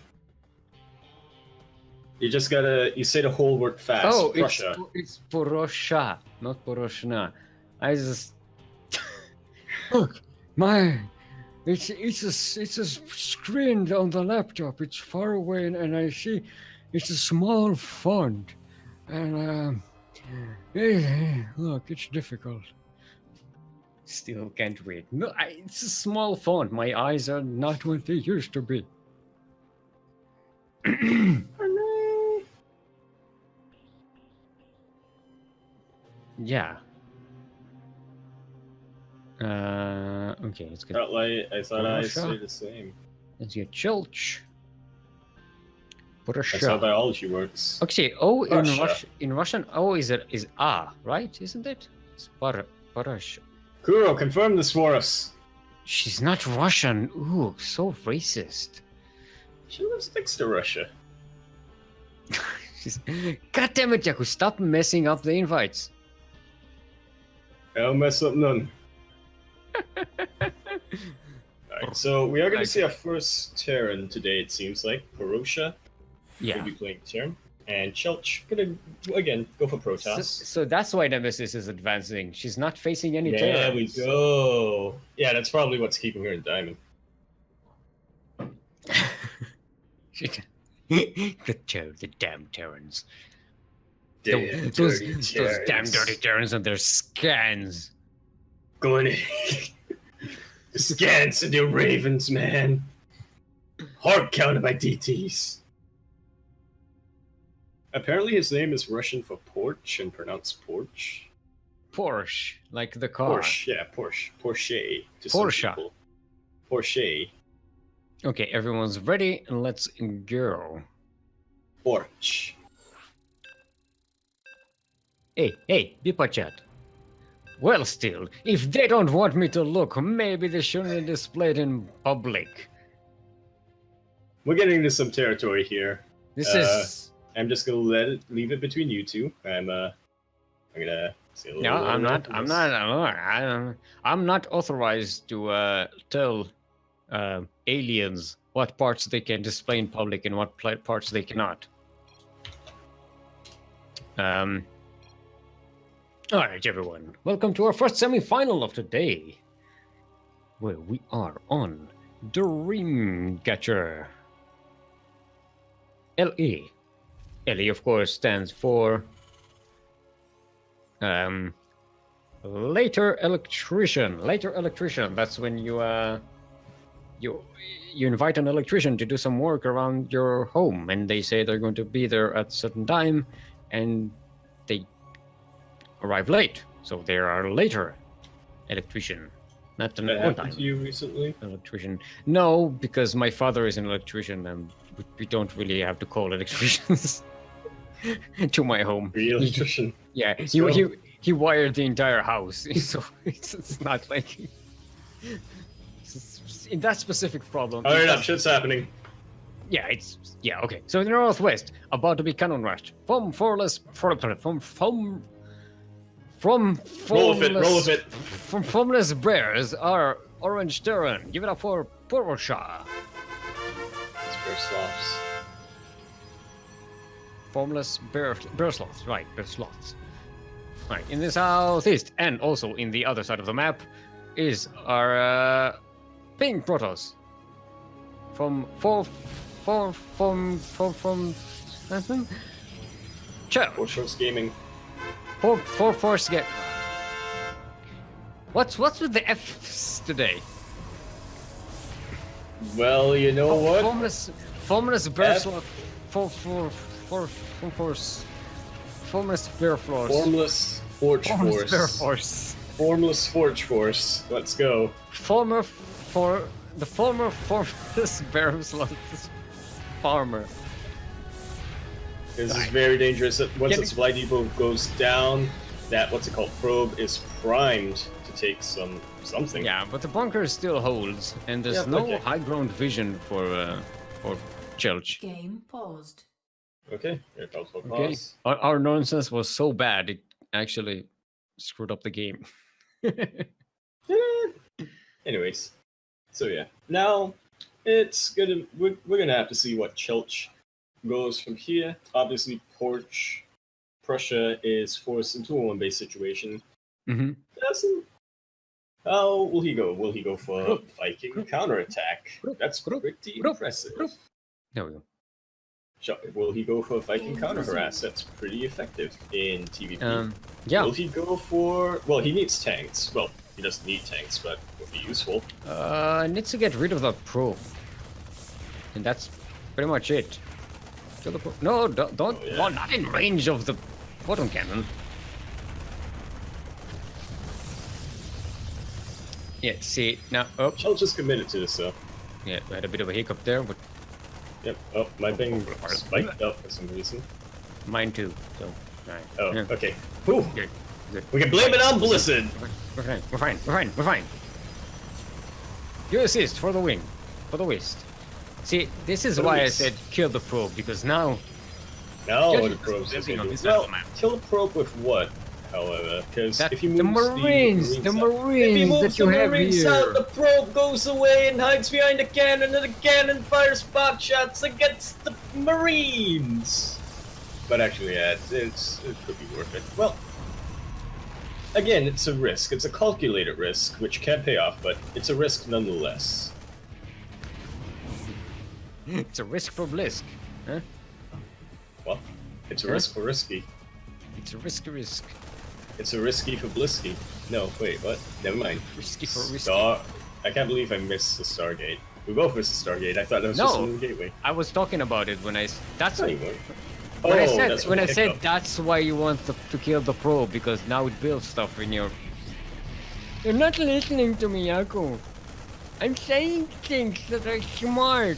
You just gotta, you say the whole word fast. Oh, Prussia. it's Porosha, not Poroshna. I just look, it's a screen on the laptop. It's far away, and I see it's a small font, and look, it's difficult. Still can't read. No, it's a small font. My eyes are not what they used to be. Yeah. Okay, let's get. Not like, I thought I Prussia. said the same. Let's get Chilch. That's how Prussia. biology works. Okay, O in Prussia. In Russian, O is A, right? Isn't it? It's Parasha. Kuro, confirm this for us. She's not Russian. Ooh, so racist. She lives next to Russia. She's. God damn it, Yaku! Stop messing up the invites. I'll mess up none. Alright, so we are going to see our first Terran today, it seems like. Porosha will Yeah. be playing Terran. And Chelch going to, again, go for Protoss. So that's why Nemesis is advancing. She's not facing any There we terrors. go. Yeah, that's probably what's keeping her in Diamond. The damn Terrans. Damn Those dirty damn Terrans. dirty Terrans and their scans. Going in. The scans and the Ravens, man. Hard counted by DTs. Apparently his name is Russian for porch and pronounced porch. Porsche, like the car. Porsche, yeah, Porsche. To Porsche. some people. Porsche. Okay, everyone's ready, and let's go. Porsche. Hey, Bipa chat. Well, still, if they don't want me to look, maybe they shouldn't display it in public. We're getting into some territory here. This is. I'm just gonna leave it between you two. I'm gonna say a little. No, I'm bit not. I'm not authorized to tell aliens what parts they can display in public and what parts they cannot. All right, everyone. Welcome to our first semi-final of today, where we are on Dreamcatcher. LE. LE, of course, stands for later electrician. Later electrician. That's when you invite an electrician to do some work around your home, and they say they're going to be there at a certain time, and they arrive late. So they are later electrician, not an That on happened time to you recently? electrician. No, because my father is an electrician, and we don't really have to call electricians to my home. Are you electrician? Yeah, So- he wired the entire house, so it's not like in that specific problem. Hurry up, shit's happening. Yeah, okay. So in the northwest, about to be cannon rushed from formless from formless bears are orange terran. Give it up for Porsche. It's bear sloths. Formless bear sloths, right? Bear sloths. Right, in the southeast, and also in the other side of the map, is our pink protoss from Porsche Gaming. Force get. What's with the F's today? Well, you know what? Formless bear F? sloth. Formless bear force. Formless Forge Formless bear Force. force. Formless Forge Force. Let's go. Former formless bear sloth farmer. This is very dangerous. Once Get the me- supply depot goes down, that probe is primed to take something. Yeah, but the bunker still holds, and there's Yeah, no okay. high ground vision for Chelch. Game paused. Okay. Here comes my Okay. pause. Our nonsense was so bad it actually screwed up the game. Anyways, so yeah, now we're gonna have to see what Chelch goes from here. Obviously, Prussia is forced into a one-base situation. Mm-hmm. How will he go? Will he go for a Viking counterattack? That's pretty impressive. There we go. Will he go for a Viking counter harass? That's pretty effective in TVP. Yeah. Will he go for? Well, he needs tanks. Well, he doesn't need tanks, but would be useful. Needs to get rid of the probe, and that's pretty much it. Kill the probe. No, don't. Oh, yeah. Well, not in range of the photon cannon. Yeah. See now. Oh, Chelch is committed to this, though. yeah. We had a bit of a hiccup there, but Yep. Oh, my thing spiked up for some reason. mine too. So, right. Oh, Yeah. okay. Whew. Good. We can blame it on Blizzard. We're fine. You assist for the win, for the west. See, this is For the why I west. said kill the probe, because now No, Judging the probe's this okay. on this side of Well, the map. kill the probe with what? However, because that if he the moves Marines, the the Marines out, Marines if he moves that you the have Marines here. out, the probe goes away and hides behind the cannon, and the cannon fires spot shots against the Marines. But actually, yeah, it could be worth it. Well, again, it's a risk. It's a calculated risk, which can pay off, but it's a risk nonetheless. It's a risk for Blisk. Huh? Well, it's a Huh? risk for risky. It's a risk. It's a risky for Blisky. No, wait, what? Never mind. Risky for risky. Star. I can't believe I missed the Stargate. We both missed the Stargate. I thought that was just a No. new gateway. I was talking about it when I. That's No, you weren't. when I Oh, said that's when I said hiccup. that's why you want to kill the pro, because now it builds stuff in your. You're not listening to me, Yaku. I'm saying things that are smart.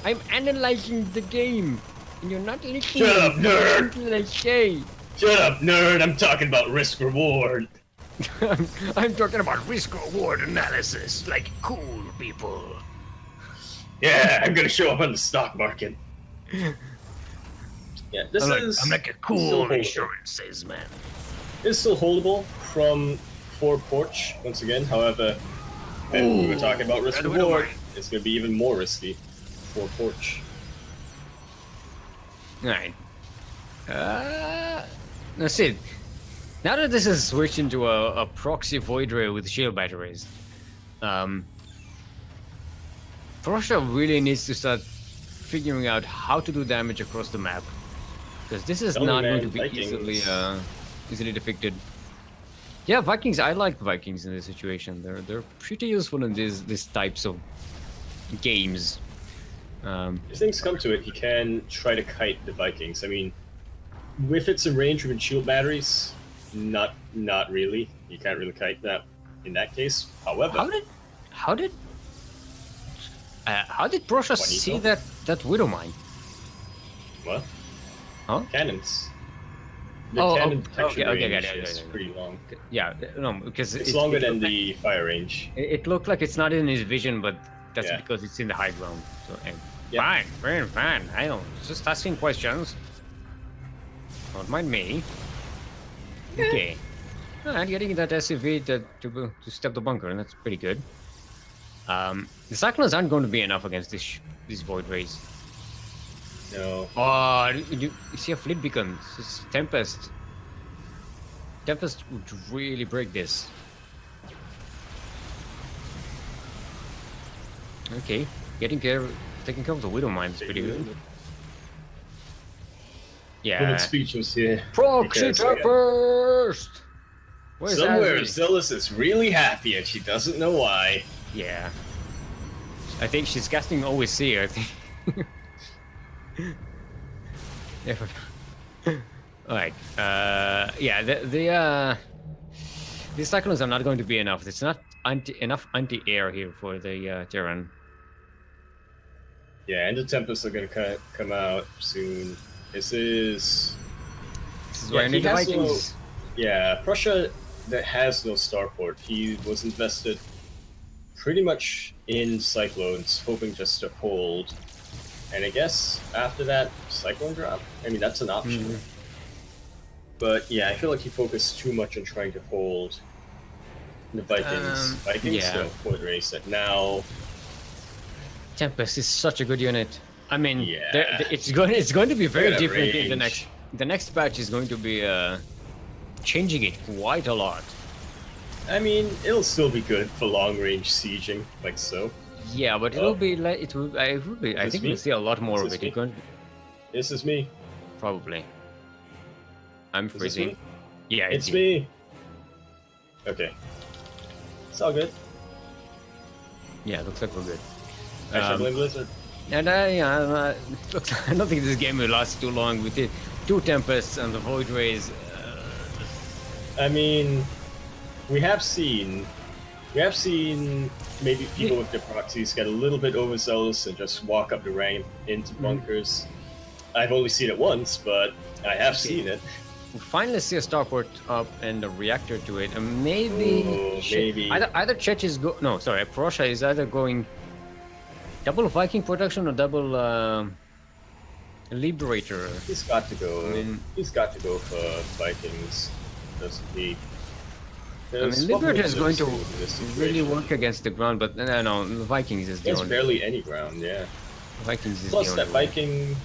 I'm analyzing the game, and you're not listening Shut up, to nerd! things that I say. Shut up, nerd! I'm talking about risk reward. I'm talking about risk reward analysis, like cool people. Yeah, I'm gonna show up on the stock market. Yeah, this is. I'm like a still cool holdable. insurance salesman. It's still holdable from 4 porch once again. However, when we were talking about risk Red Widow reward, mine. it's gonna be even more risky. 4 porch. Alright. That's it. Now that this has switched into a proxy void ray with shield batteries, Prussia really needs to start figuring out how to do damage across the map, because this is Only not man, going to be Vikings. easily defeated. Yeah, Vikings. I like Vikings in this situation. They're pretty useful in these types of games. If things come to it, he can try to kite the Vikings. I mean, if it's in range with shield batteries, not really. You can't really kite that in that case. However, How did Prussia see Juanito? that Widow mine? what? Huh? Cannons. The Oh, cannon okay, detection okay, range got it. is pretty long. Yeah, no, because It's longer than the fire range. It looked like it's not in his vision, but that's Yeah. because it's in the high ground. So Yeah. fine. I don't just asking questions. Don't mind me. Okay. Alright, getting that SUV to step the bunker, and that's pretty good. The Cyclones aren't going to be enough against this Void Rays. No. Oh, you see a fleet beacon. It's Tempest. Tempest would really break this. Okay, taking care of the Widow mine is pretty good. Little Yeah. speechless here. Proxy because, Tempest! Where's Somewhere Azzy? Zealous is really happy and she doesn't know why. Yeah. I think she's casting OSC, I think. Yeah. Alright. Yeah, these Cyclones are not going to be enough. It's not enough anti-air here for the Terran. Yeah, and the Tempests are gonna come out soon. This is Why I he need the has no- Vikings. Yeah, Prussia that has no starport. He was invested pretty much in Cyclones, hoping just to hold. And I guess after that, Cyclone drop? I mean, that's an option. Mhm. But yeah, I feel like he focused too much on trying to hold the Vikings. Vikings, yeah. so Void Race. That now, Tempest is such a good unit. I mean, Yeah. it's going to be very Look at that different in the range. next patch is going to be changing it quite a lot. I mean, it'll still be good for long range sieging, like so. Yeah, but it'll be like it will. I Is think me? we'll see a lot more Is of this it. me? It's going This is me. probably. I'm Is this freezing. me? Yeah, It's me. Okay. It's all good. Yeah, looks like we're good. I should blame Blizzard. And looks, I don't think this game will last too long with it. 2 Tempests and the Void Rays. I mean, we have seen maybe people with their proxies get a little bit overzealous and just walk up the rank into bunkers. I've only seen it once, but I have seen it. We'll finally see a starport up and a reactor to it, and maybe Ooh, maybe. either Czech is Prussia is either going double Viking production or double Liberator. He's got to go. I mean- He's got to go for Vikings, doesn't he? I mean, Liberator is going to really work against the ground, but no, the Vikings is the There's only. barely any ground, yeah. Vikings is Plus the that only. Viking,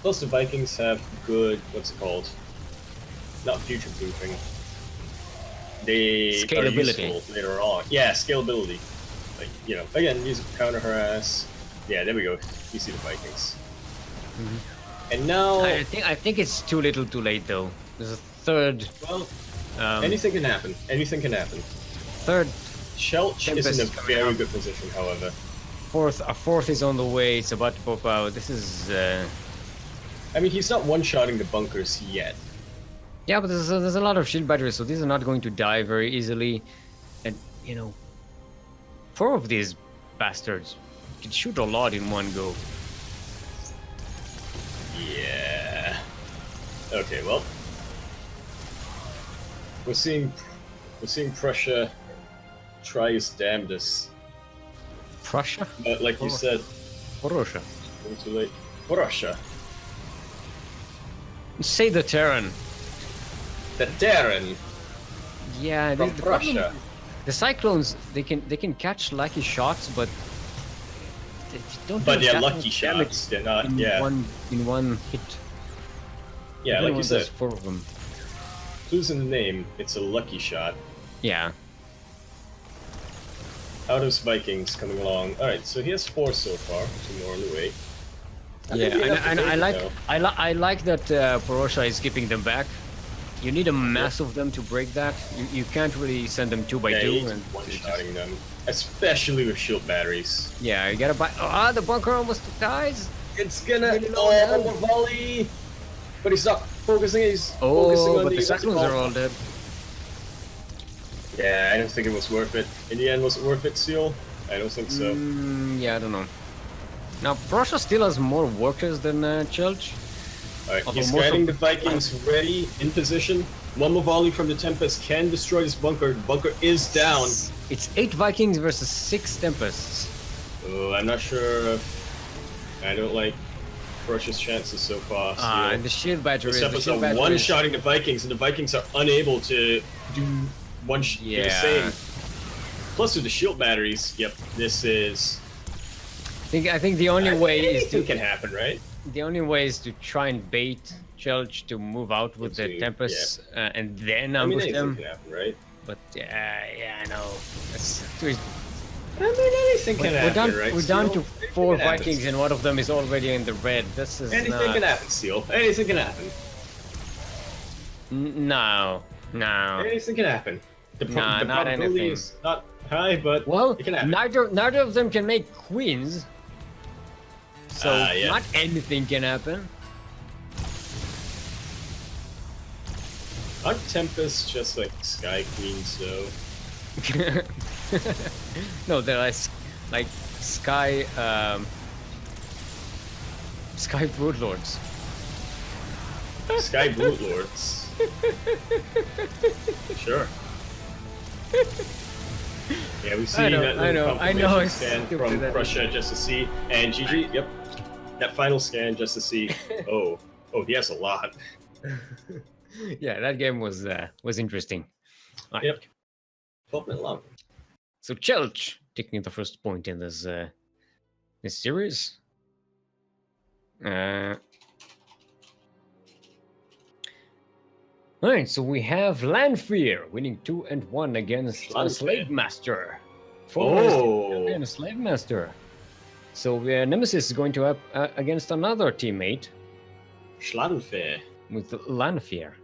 plus the Vikings have good, what's it called? Not future proofing. They are Scalability. useful later on. Yeah, scalability. Like, you know, again, use it to counter harass. Yeah, there we go. You see the Vikings. And now, I think it's too little, too late though. There's a third. well, Um, anything can happen. Anything can happen. Third, Shelch is in a Tempest coming very up. good position, however. a fourth is on the way. It's about to pop out. This is I mean, he's not one-shotting the bunkers yet. Yeah, but there's a lot of shield batteries, so these are not going to die very easily. And, you know, 4 of these bastards can shoot a lot in one go. Yeah. Okay, well, we're seeing Prussia try his damnedest. Prussia? But like you said, Prussia. too late. Prussia. Say the Terran. The Terran Yeah, from the problem- Prussia. the Cyclones, they can catch lucky shots, but they don't. But do they're that lucky much damage shots. They're not. in Yeah. one hit. Yeah, Even like you when said, there's 4 of them. clues in the name. It's a lucky shot. Yeah. How does Vikings coming along? All right, so he has 4 so far. 2 more on the way. Yeah, think we have to and take I it like now. I like that Porosha is keeping them back. You need a mass of them to break that. You can't really send them 2 by Yeah, 2. he's And one-shotting them, especially with shield batteries. yeah, you gotta buy. Ah, the bunker almost dies. It's gonna Really low now. volley, but he's not focusing. He's focusing Oh, on but the what's it Cyclones are called? all dead. Yeah, I don't think it was worth it. In the end, was it worth it, Seal? I don't think so. Yeah, I don't know. Now, Prussia still has more workers than Church. Alright, Although he's most of getting the the- Vikings ready, in position. One more volley from the Tempest can destroy this bunker. The bunker is down. It's 8 Vikings versus 6 Tempests. Oh, I'm not sure if... I don't like Prussia's chances so far. Seal. And the shield batteries. This The episode shield batteries. one-shotting the Vikings, and the Vikings are unable to do do the Yeah. same. Plus with the shield batteries, yep, this is... I think the only way is Anything to can happen, right? the only way is to try and bait Church to move out with the Continue, Tempests and then I mean, ambush anything them. can happen, right? But yeah, I know. I mean, anything can We're happen, down, right? we're down to Seal? 4 Anything can Vikings happen. and one of them is already in the red. This is Anything not... can happen, Seal. Anything can happen. No. Anything can happen. The Nah, not probability anything. is not high, but Well, it can happen. neither of them can make queens. So Yeah. not anything can happen. Aren't Tempests just like Sky Queens, though? No, they're like sky sky broodlords. Sky Brute Lords. Sure. Yeah, we see I know, that I know, little I know, confirmation it's scan stupid from that Prussia just to see, and GG, yep. That final scan just to see, oh, he has a lot. Yeah, that game was interesting. All right. Yep. 12-minute long. So Chelch taking the first point in this series. All right, so we have Lanfear winning 2-1 against a Lanfear. Slave Master. Oh. And a Slave Master. So Nemesis is going to up against another teammate Schlanfair. with Lanfear.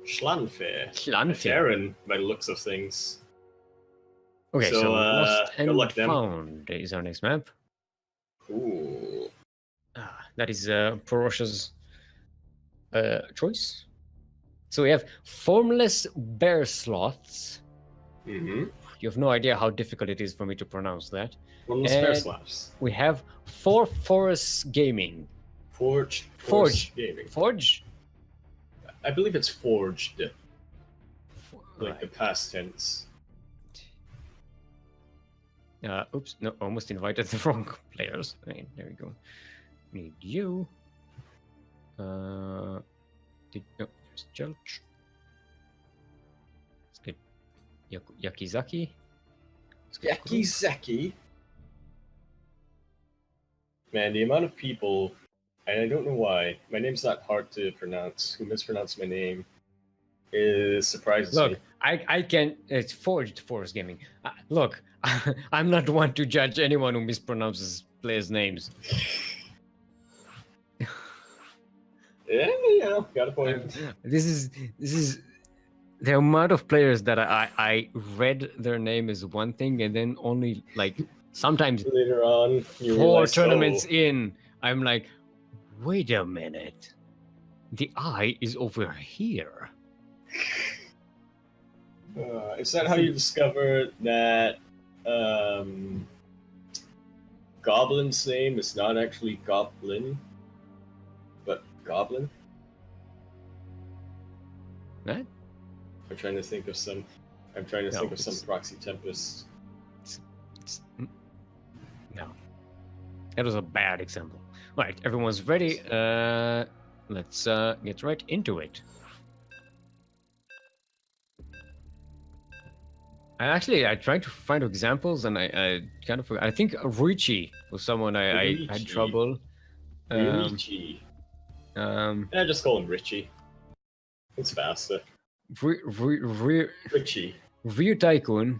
Schlanfair. Lanfear. Terran, by the looks of things. Okay, so, So, Lost good and luck, them. Found is our next map. Cool. That is Porosha's choice. So we have Formless Bear Sloths. Mm-hmm. You have no idea how difficult it is for me to pronounce that. One of the spare And- slaps. We have Four Forest Gaming. Forge. Forge. Gaming. Forge? I believe it's forged. Like Right. the past tense. Oops, no, almost invited the wrong players. Right, there we go. Need you. No, there's Jelch. Let's get Yakizaki. Let's get Kuro. Yakizaki. Man, the amount of people, and I don't know why, my name's not hard to pronounce, who mispronounced my name is surprises Look, me. I can. It's Forged Forest Gaming. Look, I'm not one to judge anyone who mispronounces players' names. Yeah, you know, got a point. This is the amount of players that I read their name is one thing, and then only like sometimes Later on, you 4 realize, tournaments oh, in, I'm like, Wait a minute. The eye is over here. Is that how you discover that Goblin's name is not actually Goblin, but Goblin? What? I'm trying to think of some. I'm trying to think of some Proxy Tempest. No. That was a bad example. Right, everyone's ready. Let's get right into it. I tried to find examples and I kind of forgot. I think Ruichi was someone I had trouble. Ruichi. Yeah, just call him Richie. It's faster. Richie. Ryu Tycoon.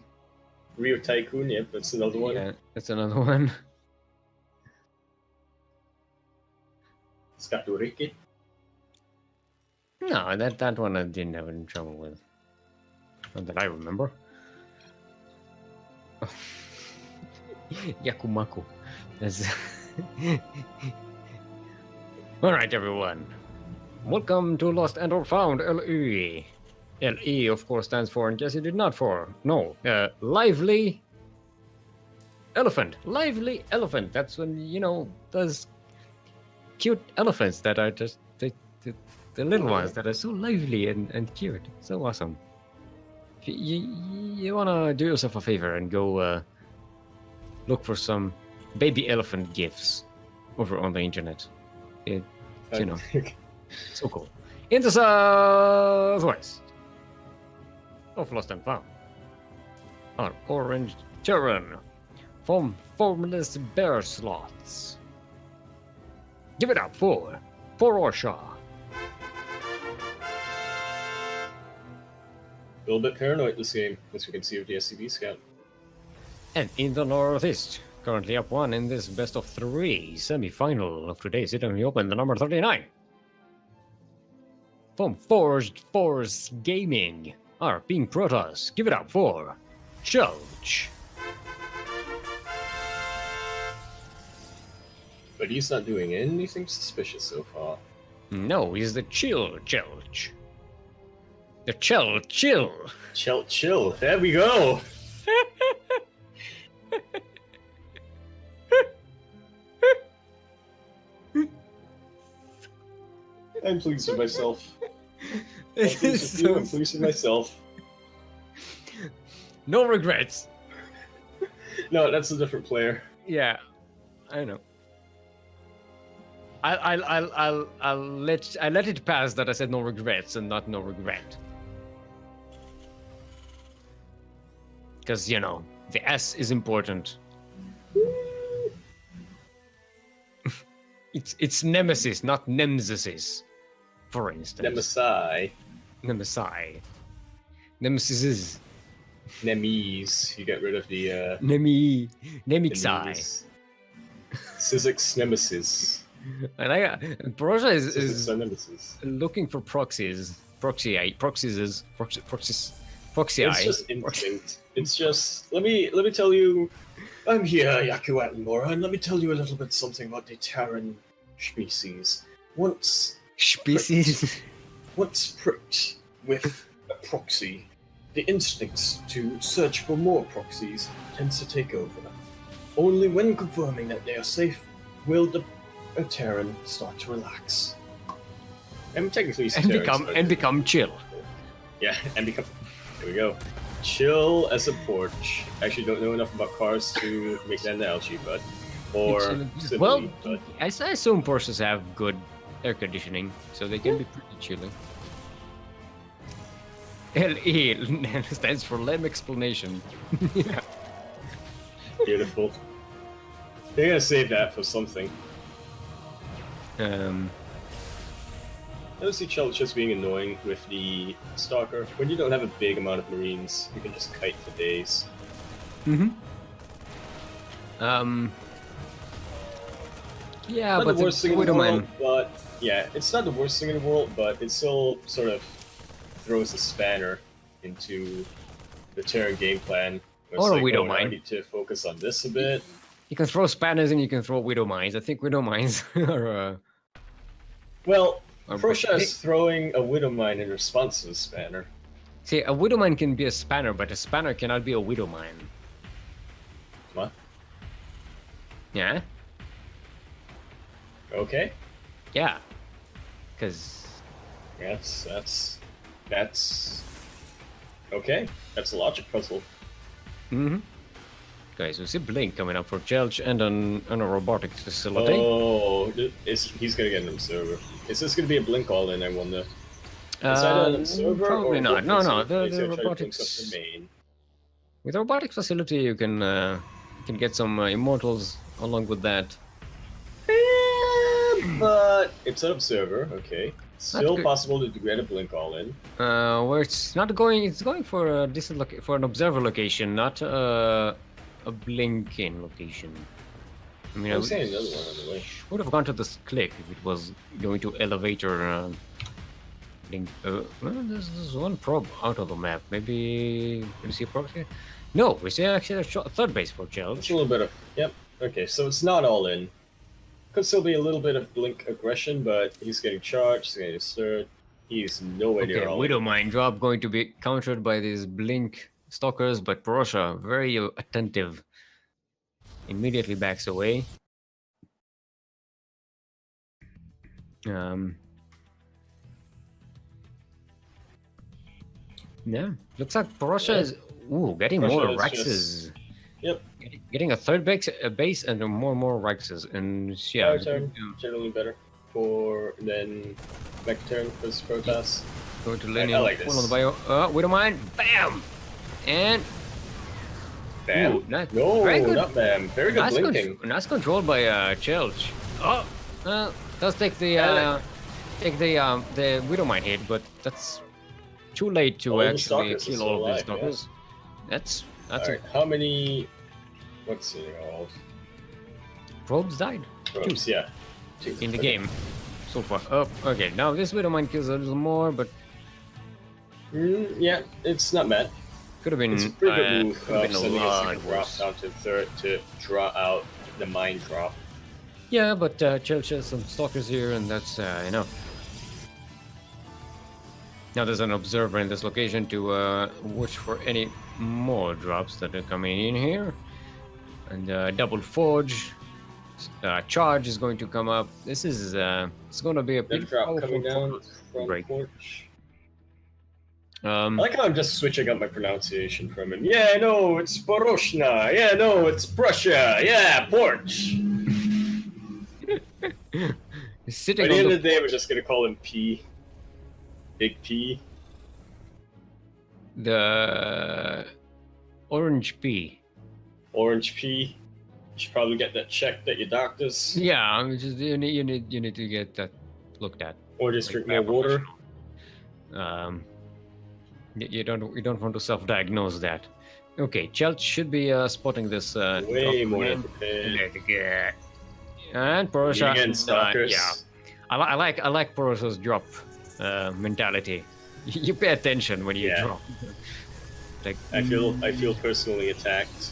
Ryu Tycoon, yep, that's another one. Yeah, that's another one. Skaturiki. No, that one I didn't have any trouble with. Not that I remember. Yakumaku. That's Alright, everyone. Welcome to Lost and or Found LE. LE, of course, stands for, in case you did not for. No, lively elephant. Lively elephant. That's when, you know, those cute elephants that are just the little ones that are so lively and cute. So awesome. You want to do yourself a favor and go look for some baby elephant gifs over on the internet. It's, you know, so cool. In the southwest of Lost and Found are orange children from formless bear sloths. Give it up for Orosha. A little bit paranoid this game, as we can see with the SCV scout. And in the northeast, currently up one in this best of three semi-final of today's Sea Duckling Open, the number 39. From Forged Force Gaming are being Protoss. Give it up for Shelch. But he's not doing anything suspicious so far. No, he's the Chelch. The chill. Chill. There we go. I'm pleased with myself. I'm pleased with myself. No regrets. No, that's a different player. Yeah, I know. I'll let it pass that I said no regrets and not no regret. Because, you know, the S is important. It's Nemesis, not Nemesis, for instance. Nemesis. Nemes. You get rid of the Nemixai. Sizzix Nemesis. And Proja is Nemesis. looking for proxies. Proxy. It's just instinct. It's just let me tell you, I'm here, Yaku Attenborough, and let me tell you a little bit something about the Terran species. Once pricked with a proxy, the instincts to search for more proxies tends to take over. Only when confirming that they are safe will the Terran start to relax. And technically, become chill. Yeah, and become. There we go. Chill as a porch. Actually, don't know enough about cars to make that analogy, but I assume Porsches have good air conditioning, so they can be pretty chilly. LE stands for Lem Explanation. Yeah. Beautiful. They're gonna save that for something. I don't see Chell just being annoying with the Stalker. When you don't have a big amount of Marines, you can just kite for days. Yeah, not but the worst thing in the world, but yeah, it's not the worst thing in the world, but it still sort of throws a spanner into the Terran game plan. Or a Widow Mine. I need to focus on this a bit. You can throw spanners and you can throw Widow Mines. I think Widow Mines are Well, Or Prussia break- is throwing a Widow Mine in response to the Spanner. See, a Widow Mine can be a spanner, but a spanner cannot be a Widow Mine. What? Yeah? Okay. Yeah. Because... Yes, that's okay. That's a logic puzzle. Mm-hmm. Guys, we see Blink coming up for Jelch and on a robotics facility. Oh, he's gonna get an observer. Is this gonna be a blink all in? I wonder. Is that an observer? Probably or not. No, is no. it- The is he gonna try to blink up robotics. the main? With the robotics facility, you can get some immortals along with that. But it's an observer. Okay. Still good. possible to get a blink all in. Where it's not going. It's going for a decent for an observer location, not a blinking location. I mean, I'm saying another one on the way. would have gone to this cliff if it was going to elevator. Blink. Well, there's one probe out of the map. Maybe we see a probe here. No, we see actually a third base for It's Jelch. a little bit of yep. Okay, so it's not all in. Could still be a little bit of blink aggression, but he's getting charged. He's getting stirred. He's nowhere Okay, near all in. Widow Mine drop going to be countered by these Blink stalkers, but Porosha, very attentive, immediately backs away. Yeah, looks like Porosha Yeah. is getting Porosha more is Rexes. just- Yep. Getting a third base and more Rexes, and yeah, Fire turn generally better for than mech turn for this Protoss. going to I linear like full on this. the bio. Widow Mine, bam, and Bam. Ooh, nice. No, Very good. not bam. Very good blinking. Nice control by Chelch. Oh, does take the Widow Mine hit, but that's too late to All the actually stalkers are kill still all of these alive, stalkers. That's Alright, how many? What's it called? probes died Probes, yeah. Two. in the Okay. game so far. Oh, okay. Now this Widow Mine kills a little more, but Yeah, it's not bad. could have been It's a pretty good move could have of been a sending a lot second drop worse. down to third to draw out the mine drop. Yeah, but Chelch has some stalkers here, and that's enough. Now there's an observer in this location to watch for any more drops that are coming in here. And double forge. Charge is going to come up. This is it's going to be a That pretty drop powerful coming down from break. porch. I I like how I'm just switching up my pronunciation from him. Yeah, no, it's Boroshna. Yeah, no, it's Prussia. Yeah, porch. He's sitting By the on end the of the day, we're just gonna call him P. Big P. the orange pea. Orange P. You should probably get that checked at your doctor's. Yeah, I mean, just you need to get that looked at. Or just Like, drink more water. You don't want to self-diagnose that. Okay, Chelt should be spotting this. Way drop more in. prepared. And Porosha. Again, stalkers. Yeah, I like Porosha's drop mentality. You pay attention when you Yeah. drop. Like I feel personally attacked.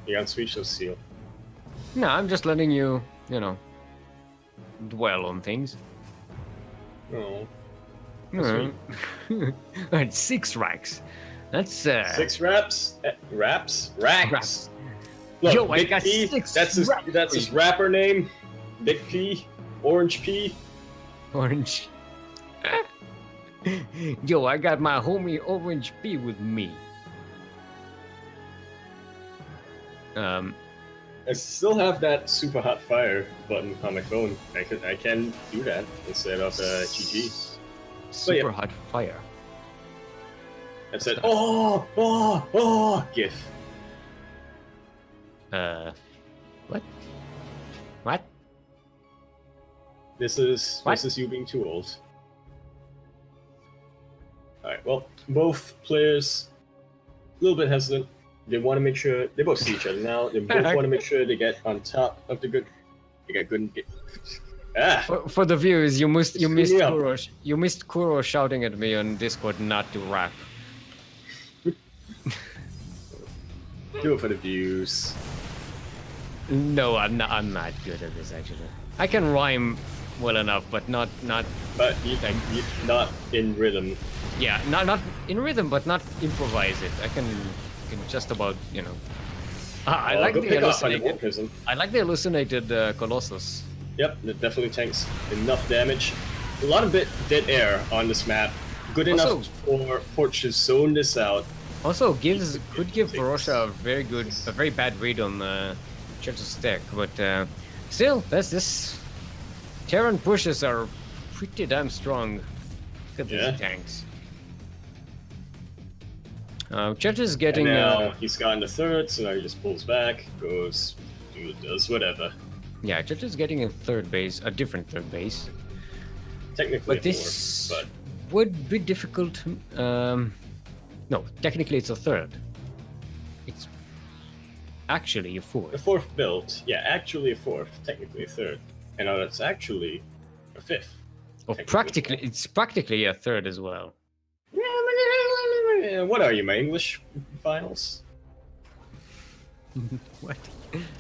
You're on Speechless Seal. No, I'm just letting you dwell on things. Oh. Mm. Alright, 6 racks. That's 6 raps? Raps? Racks? Raps. Look, Yo, I Big got P, 6 that's his raps. rapper name. Big P. Orange P. Orange. Yo, I got my homie Orange P with me. I still have that super hot fire button on my phone. I can do that instead of GG. Super hot fire. I said, oh, GIF. What? What? This is What? you being too old. Alright, well, both players a little bit hesitant. They want to make sure they both see each other now. They both want to make sure they get on top of the good. They get good. For the viewers, you missed me up. Kuro. You missed Kuro shouting at me on Discord not to rap. Do it for the views. No, I'm not. I'm not good at this actually. I can rhyme well enough, but not. But you not in rhythm. Yeah, not in rhythm, but not improvise it. I can just about, you know. I like the hallucinated. I like the hallucinated Colossus. Yep, it definitely tanks enough damage. A lot of dead air on this map. Good enough for Porch to zone this out. Also could give Barosha a very bad read on Church's deck, but still, this Terran pushes are pretty damn strong. Look at these tanks. Church is getting. And now he's gotten the third, so now he just pulls back, goes, does whatever. Yeah, Church is getting a third base, a different third base. Technically, but this would be difficult. No, technically it's a third. It's actually a fourth. A fourth build, yeah, actually a fourth, technically a third, and now it's actually a fifth. Oh, practically, it's practically a third as well. What are you, my English finals? What?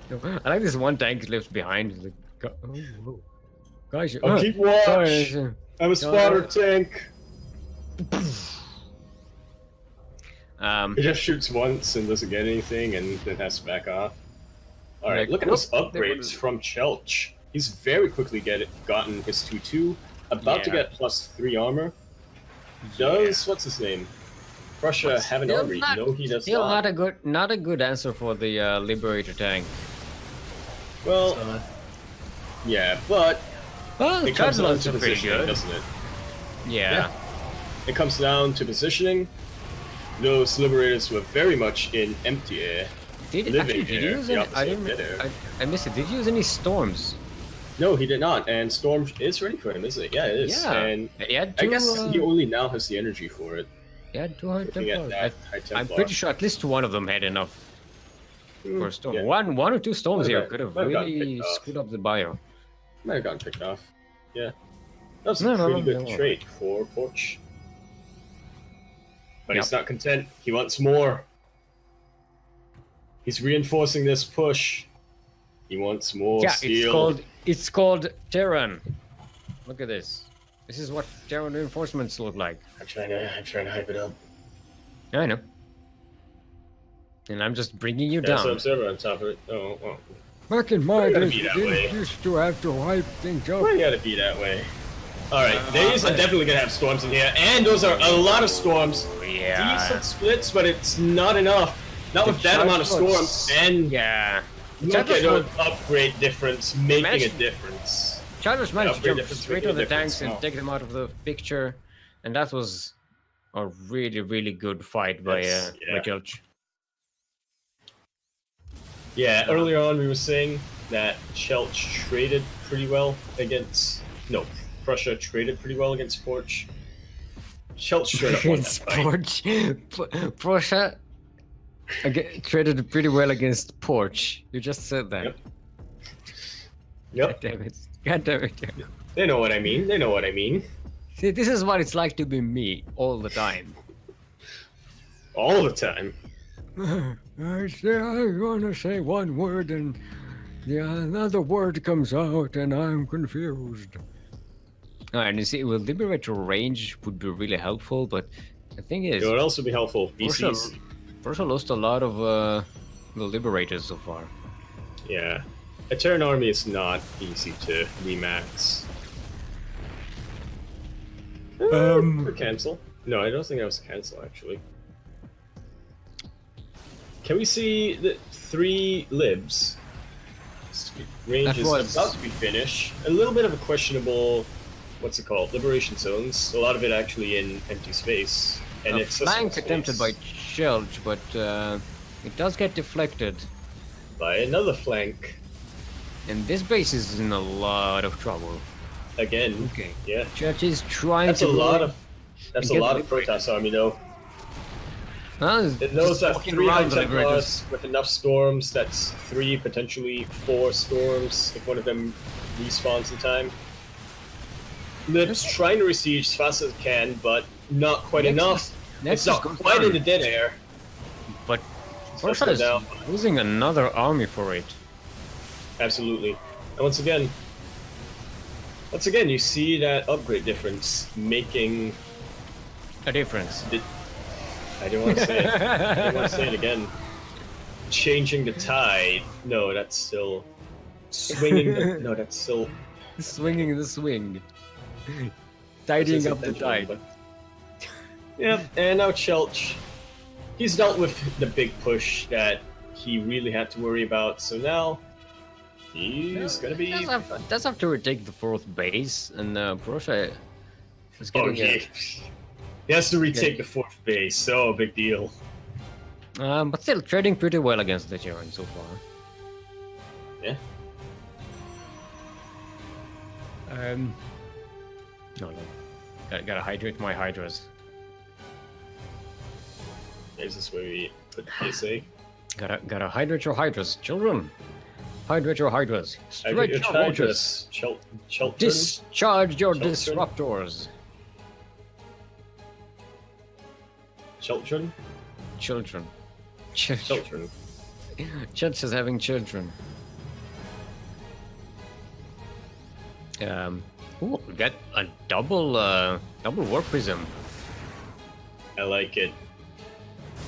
No, I like this one tank left behind. Like, oh. Guys, I'll keep watch. Sorry. I'm a spotter tank. He just shoots once and doesn't get anything, and then has to back off. All right, look at those upgrades from Chelch. He's very quickly gotten his 2/2, about to get +3 armor. Does what's his name? Prussia have an army? No, he does still not. Not a good answer for the Liberator tank. Well, yeah, but it comes down to positioning, doesn't it? Yeah. It comes down to positioning. Those Liberators were very much in empty air. Did you use any? I missed it. Did you use any storms? No, he did not. And Storm is ready for him, isn't it? Yeah, it is. Yeah. And I guess he only now has the energy for it. Yeah, 200 Templars. I'm pretty sure at least one of them had enough for a storm. Yeah. One or two storms here could have really screwed up the bio. Might have gotten picked off. Yeah. That was a pretty good trade for Porch. But he's not content. He wants more. He's reinforcing this push. He wants more steel. It's called Terran. Look at this. This is what Terran reinforcements look like. I'm trying to hype it up. I know. And I'm just bringing you down. So observer on top of it. Oh, well. Back in my days, you didn't used to have to hype things up. Why you gotta be that way? Alright, these are definitely gonna have storms in here, and those are a lot of storms. Yeah. Decent splits, but it's not enough. Not with that amount of storms, and look at the upgrade difference making a difference. Chargers managed to jump straight on the tanks and take them out of the picture, and that was a really, really good fight by Jelch. Yeah, earlier on we were saying that Chelch traded pretty well against... No, Prussia traded pretty well against Porch. Chelch straight up won that fight. Prussia traded pretty well against Porch. You just said that. Yep. God damn it. God damn it. They know what I mean. They know what I mean. See, this is what it's like to be me all the time. All the time. I want to say one word and another word comes out and I'm confused. Alright, and you see, well, Liberator range would be really helpful, but the thing is... What else would be helpful? BCs. Prussia lost a lot of the Liberators so far. Yeah. A Terran army is not easy to remax. Or cancel. No, I don't think that was a cancel, actually. Can we see the 3 libs? Range is about to be finished. A little bit of a questionable, what's it called? Liberation zones. A lot of it actually in empty space. And it's flank attempted by Shelch, but it does get deflected. By another flank. And this base is in a lot of trouble. Again. Okay. Yeah. Church is trying That's a lot of Protoss army though. It knows that 3 high Templars with enough storms, that's 3, potentially 4 storms if one of them respawns in time. Lib's trying to resiege as fast as it can, but not quite enough. It's not quite in the dead air. But Let's Russia go is down. losing another army for it. Absolutely. And once again, you see that upgrade difference making A difference. I didn't want to say it. I didn't want to say it again. Changing the tide. No, that's still swinging. No, that's still Swinging the swing. Tidying up the tide. But... Yep, and now Chelch. He's dealt with the big push that he really had to worry about, so now he's gonna be... Does have to retake the 4th base, and Prussia is Oh, getting he has to retake the 4th base, so big deal. but still trading pretty well against the Terran so far. Yeah. No. Gotta hydrate my hydras. Is this where we put the PSA? Gotta hydrate your hydras, children. Hydrate your hydras. Hydrate your Stretch your waters. hydras. Children? Discharge your Children? disruptors. Children? Children. Children. Church is having children. Ooh, we got a double warp prism. I like it.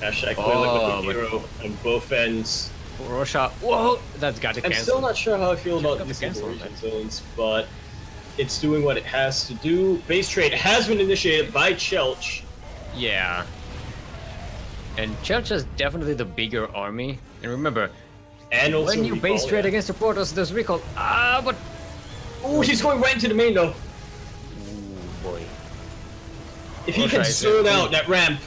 Hashtag Oh, with the hero on both ends. Russia. Whoa, that's got to I'm cancel. still not sure how I feel about got to these cancel liberation zones, but it's doing what it has to do. Base trade has been initiated by Chelch. Yeah. And Church is definitely the bigger army. And remember, And also when you recall, base trade yeah. against the Protoss, there's recall. Ah, but Oh, he's going right into the main though. ooh, boy. If he Russia can is zone there. out that ramp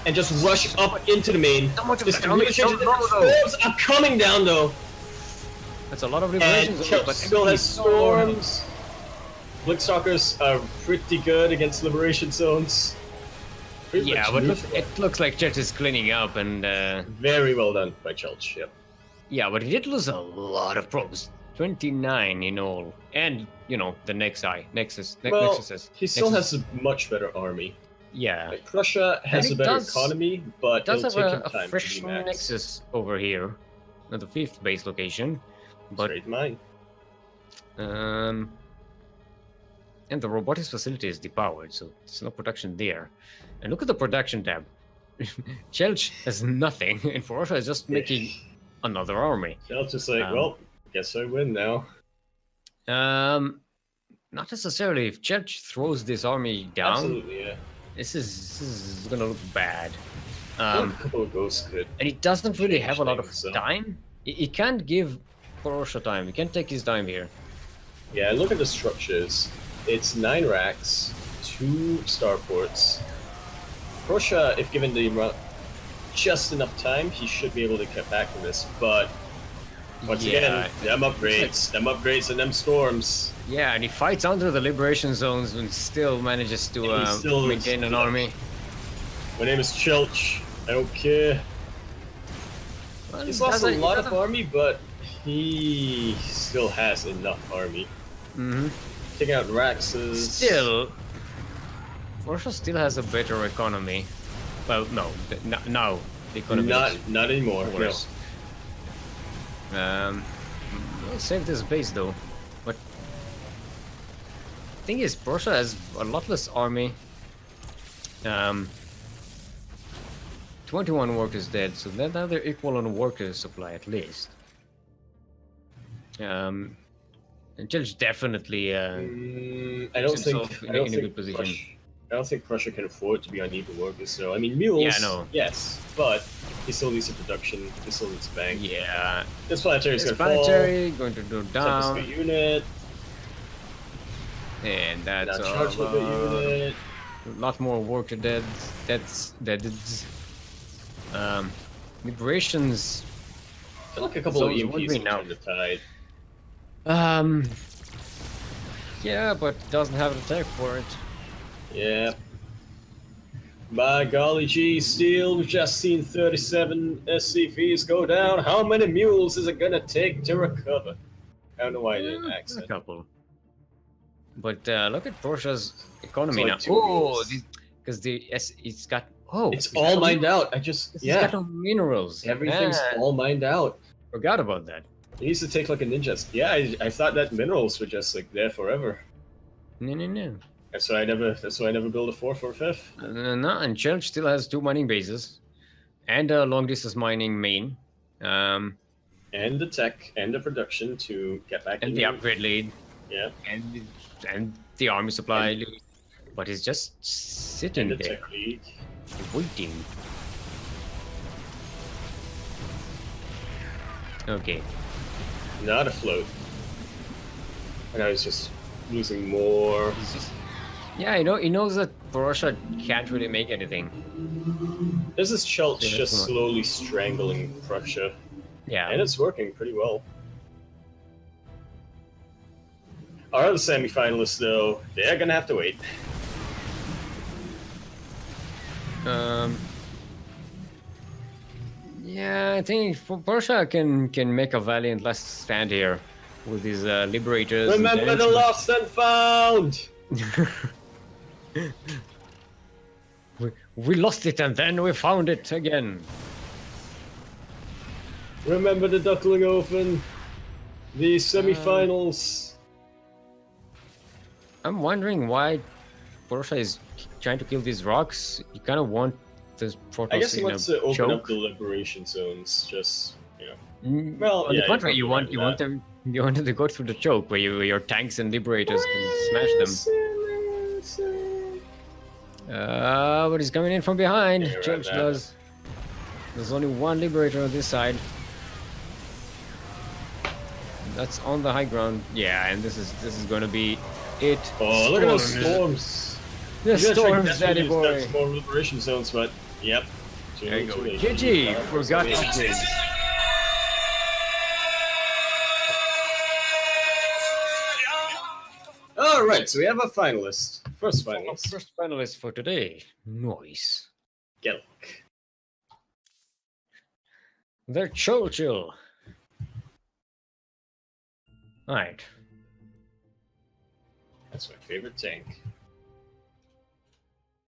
and just rush up into the main, So much of this the army communication is so low, though. storms are coming down though. That's a lot of And liberations, Chelch but still has so low. storms. Blinkstalkers are pretty good against liberation zones. Pretty Yeah, much but neutral. it looks like Church is cleaning up, and Very well done by Chelch, yep. yeah, but he did lose a lot of probes. 29 in all, and you know the Nexuses. He still has a much better army. Yeah. Like, Prussia has And a it better does- economy, but Does it'll have take him a time fresh to be max. Nexus over here, at the 5th base location, but Straight mine. and the robotics facility is depowered, so there's no production there. And look at the production tab. Chelch has nothing, and Russia is just making another army. Chelch is like, well, guess I win now. Not necessarily. If Chelch throws this army down, Absolutely, yeah. this is gonna look bad. I think a couple of ghosts could. And he doesn't really change have a lot of things, so- time. He can't give Russia time. He can't take his time here. Yeah, look at the structures. It's 9 racks, 2 starports. Prussia, if given the just enough time, he should be able to get back from this, but once again, them upgrades and them storms. Yeah, and he fights under the liberation zones and still manages to And he still maintain an army. My name is Chelch. I don't care. Well, He's lost a he lot of doesn't- army, but he still has enough army. Mhm. Taking out Raxes. Still, Russia still has a better economy. Well, no, now the economy is Not anymore. No. worse. We'll save this base though. But thing is, Prussia has a lot less army. 21 workers dead, so now they're equal on worker supply at least. And Church definitely I don't puts think. himself I don't in a think good position. I don't think Prussia can afford to be on even workers. So I mean, mules. Yeah, no. Yes, but he still needs a production. He still needs a bank. Yeah, This planetary is this gonna fall. planetary going to go down, Tempest unit. and that's Now charge the unit. a lot more worker dead. That's dead. Liberations. I feel like a couple of Zones would EMPs be will now. turn the tide. Yeah, but doesn't have an attack for it. Yeah. By golly gee, Steel, we've just seen 37 SCVs go down. How many mules is it gonna take to recover? I don't know why I didn't A accent. couple. But look at Prussia's economy It's now. like 2 Oh, mules. because it's got Oh, It's all mined out. I just It's got no minerals. everything's Yeah, all mined out. forgot about that. It needs to take like a ninja. Yeah, I thought that minerals were just like there forever. No. That's why I never build a 445th. No, and Church still has 2 mining bases and a long distance mining main. And the tech and the production to get back And in the there. upgrade lead and the army supply lead. But it's just sitting And the there tech league. waiting. Okay. Not afloat. And I was just losing more. He's just, yeah, he knows that Borussia can't really make anything. This is Chulch Yeah, just come on. slowly strangling Prussia. Yeah. And it's working pretty well. Our other semifinalists, though, they're gonna have to wait. Yeah, I think Borussia can make a valiant last stand here with his liberators. and Remember the tanks. lost and found! we lost it and then we found it again. Remember the Duckling Open? The semifinals. I'm wondering why Borussia is trying to kill these rocks. You kind of want this Protoss I guess he in wants a to open up choke. the liberation zones, just, you know. Mm, Well, on yeah, the contrary, you probably want right them. You wanted to go through the choke where your tanks and liberators can smash them. But he's coming in from behind. Yeah, right Church there. does. There's only one liberator on this side. That's on the high ground. Yeah, and this is going to be it. Oh, look at those Storms. storms! The You gotta check storms, that's daddy when boy. there's more liberation zones, but yep. There you go. Too late. GG, forgot Too late. upgrades. All right, so we have a finalist. First finalist. First finalist for today. Nice. Gelk. They're chill. Alright. That's my favorite tank.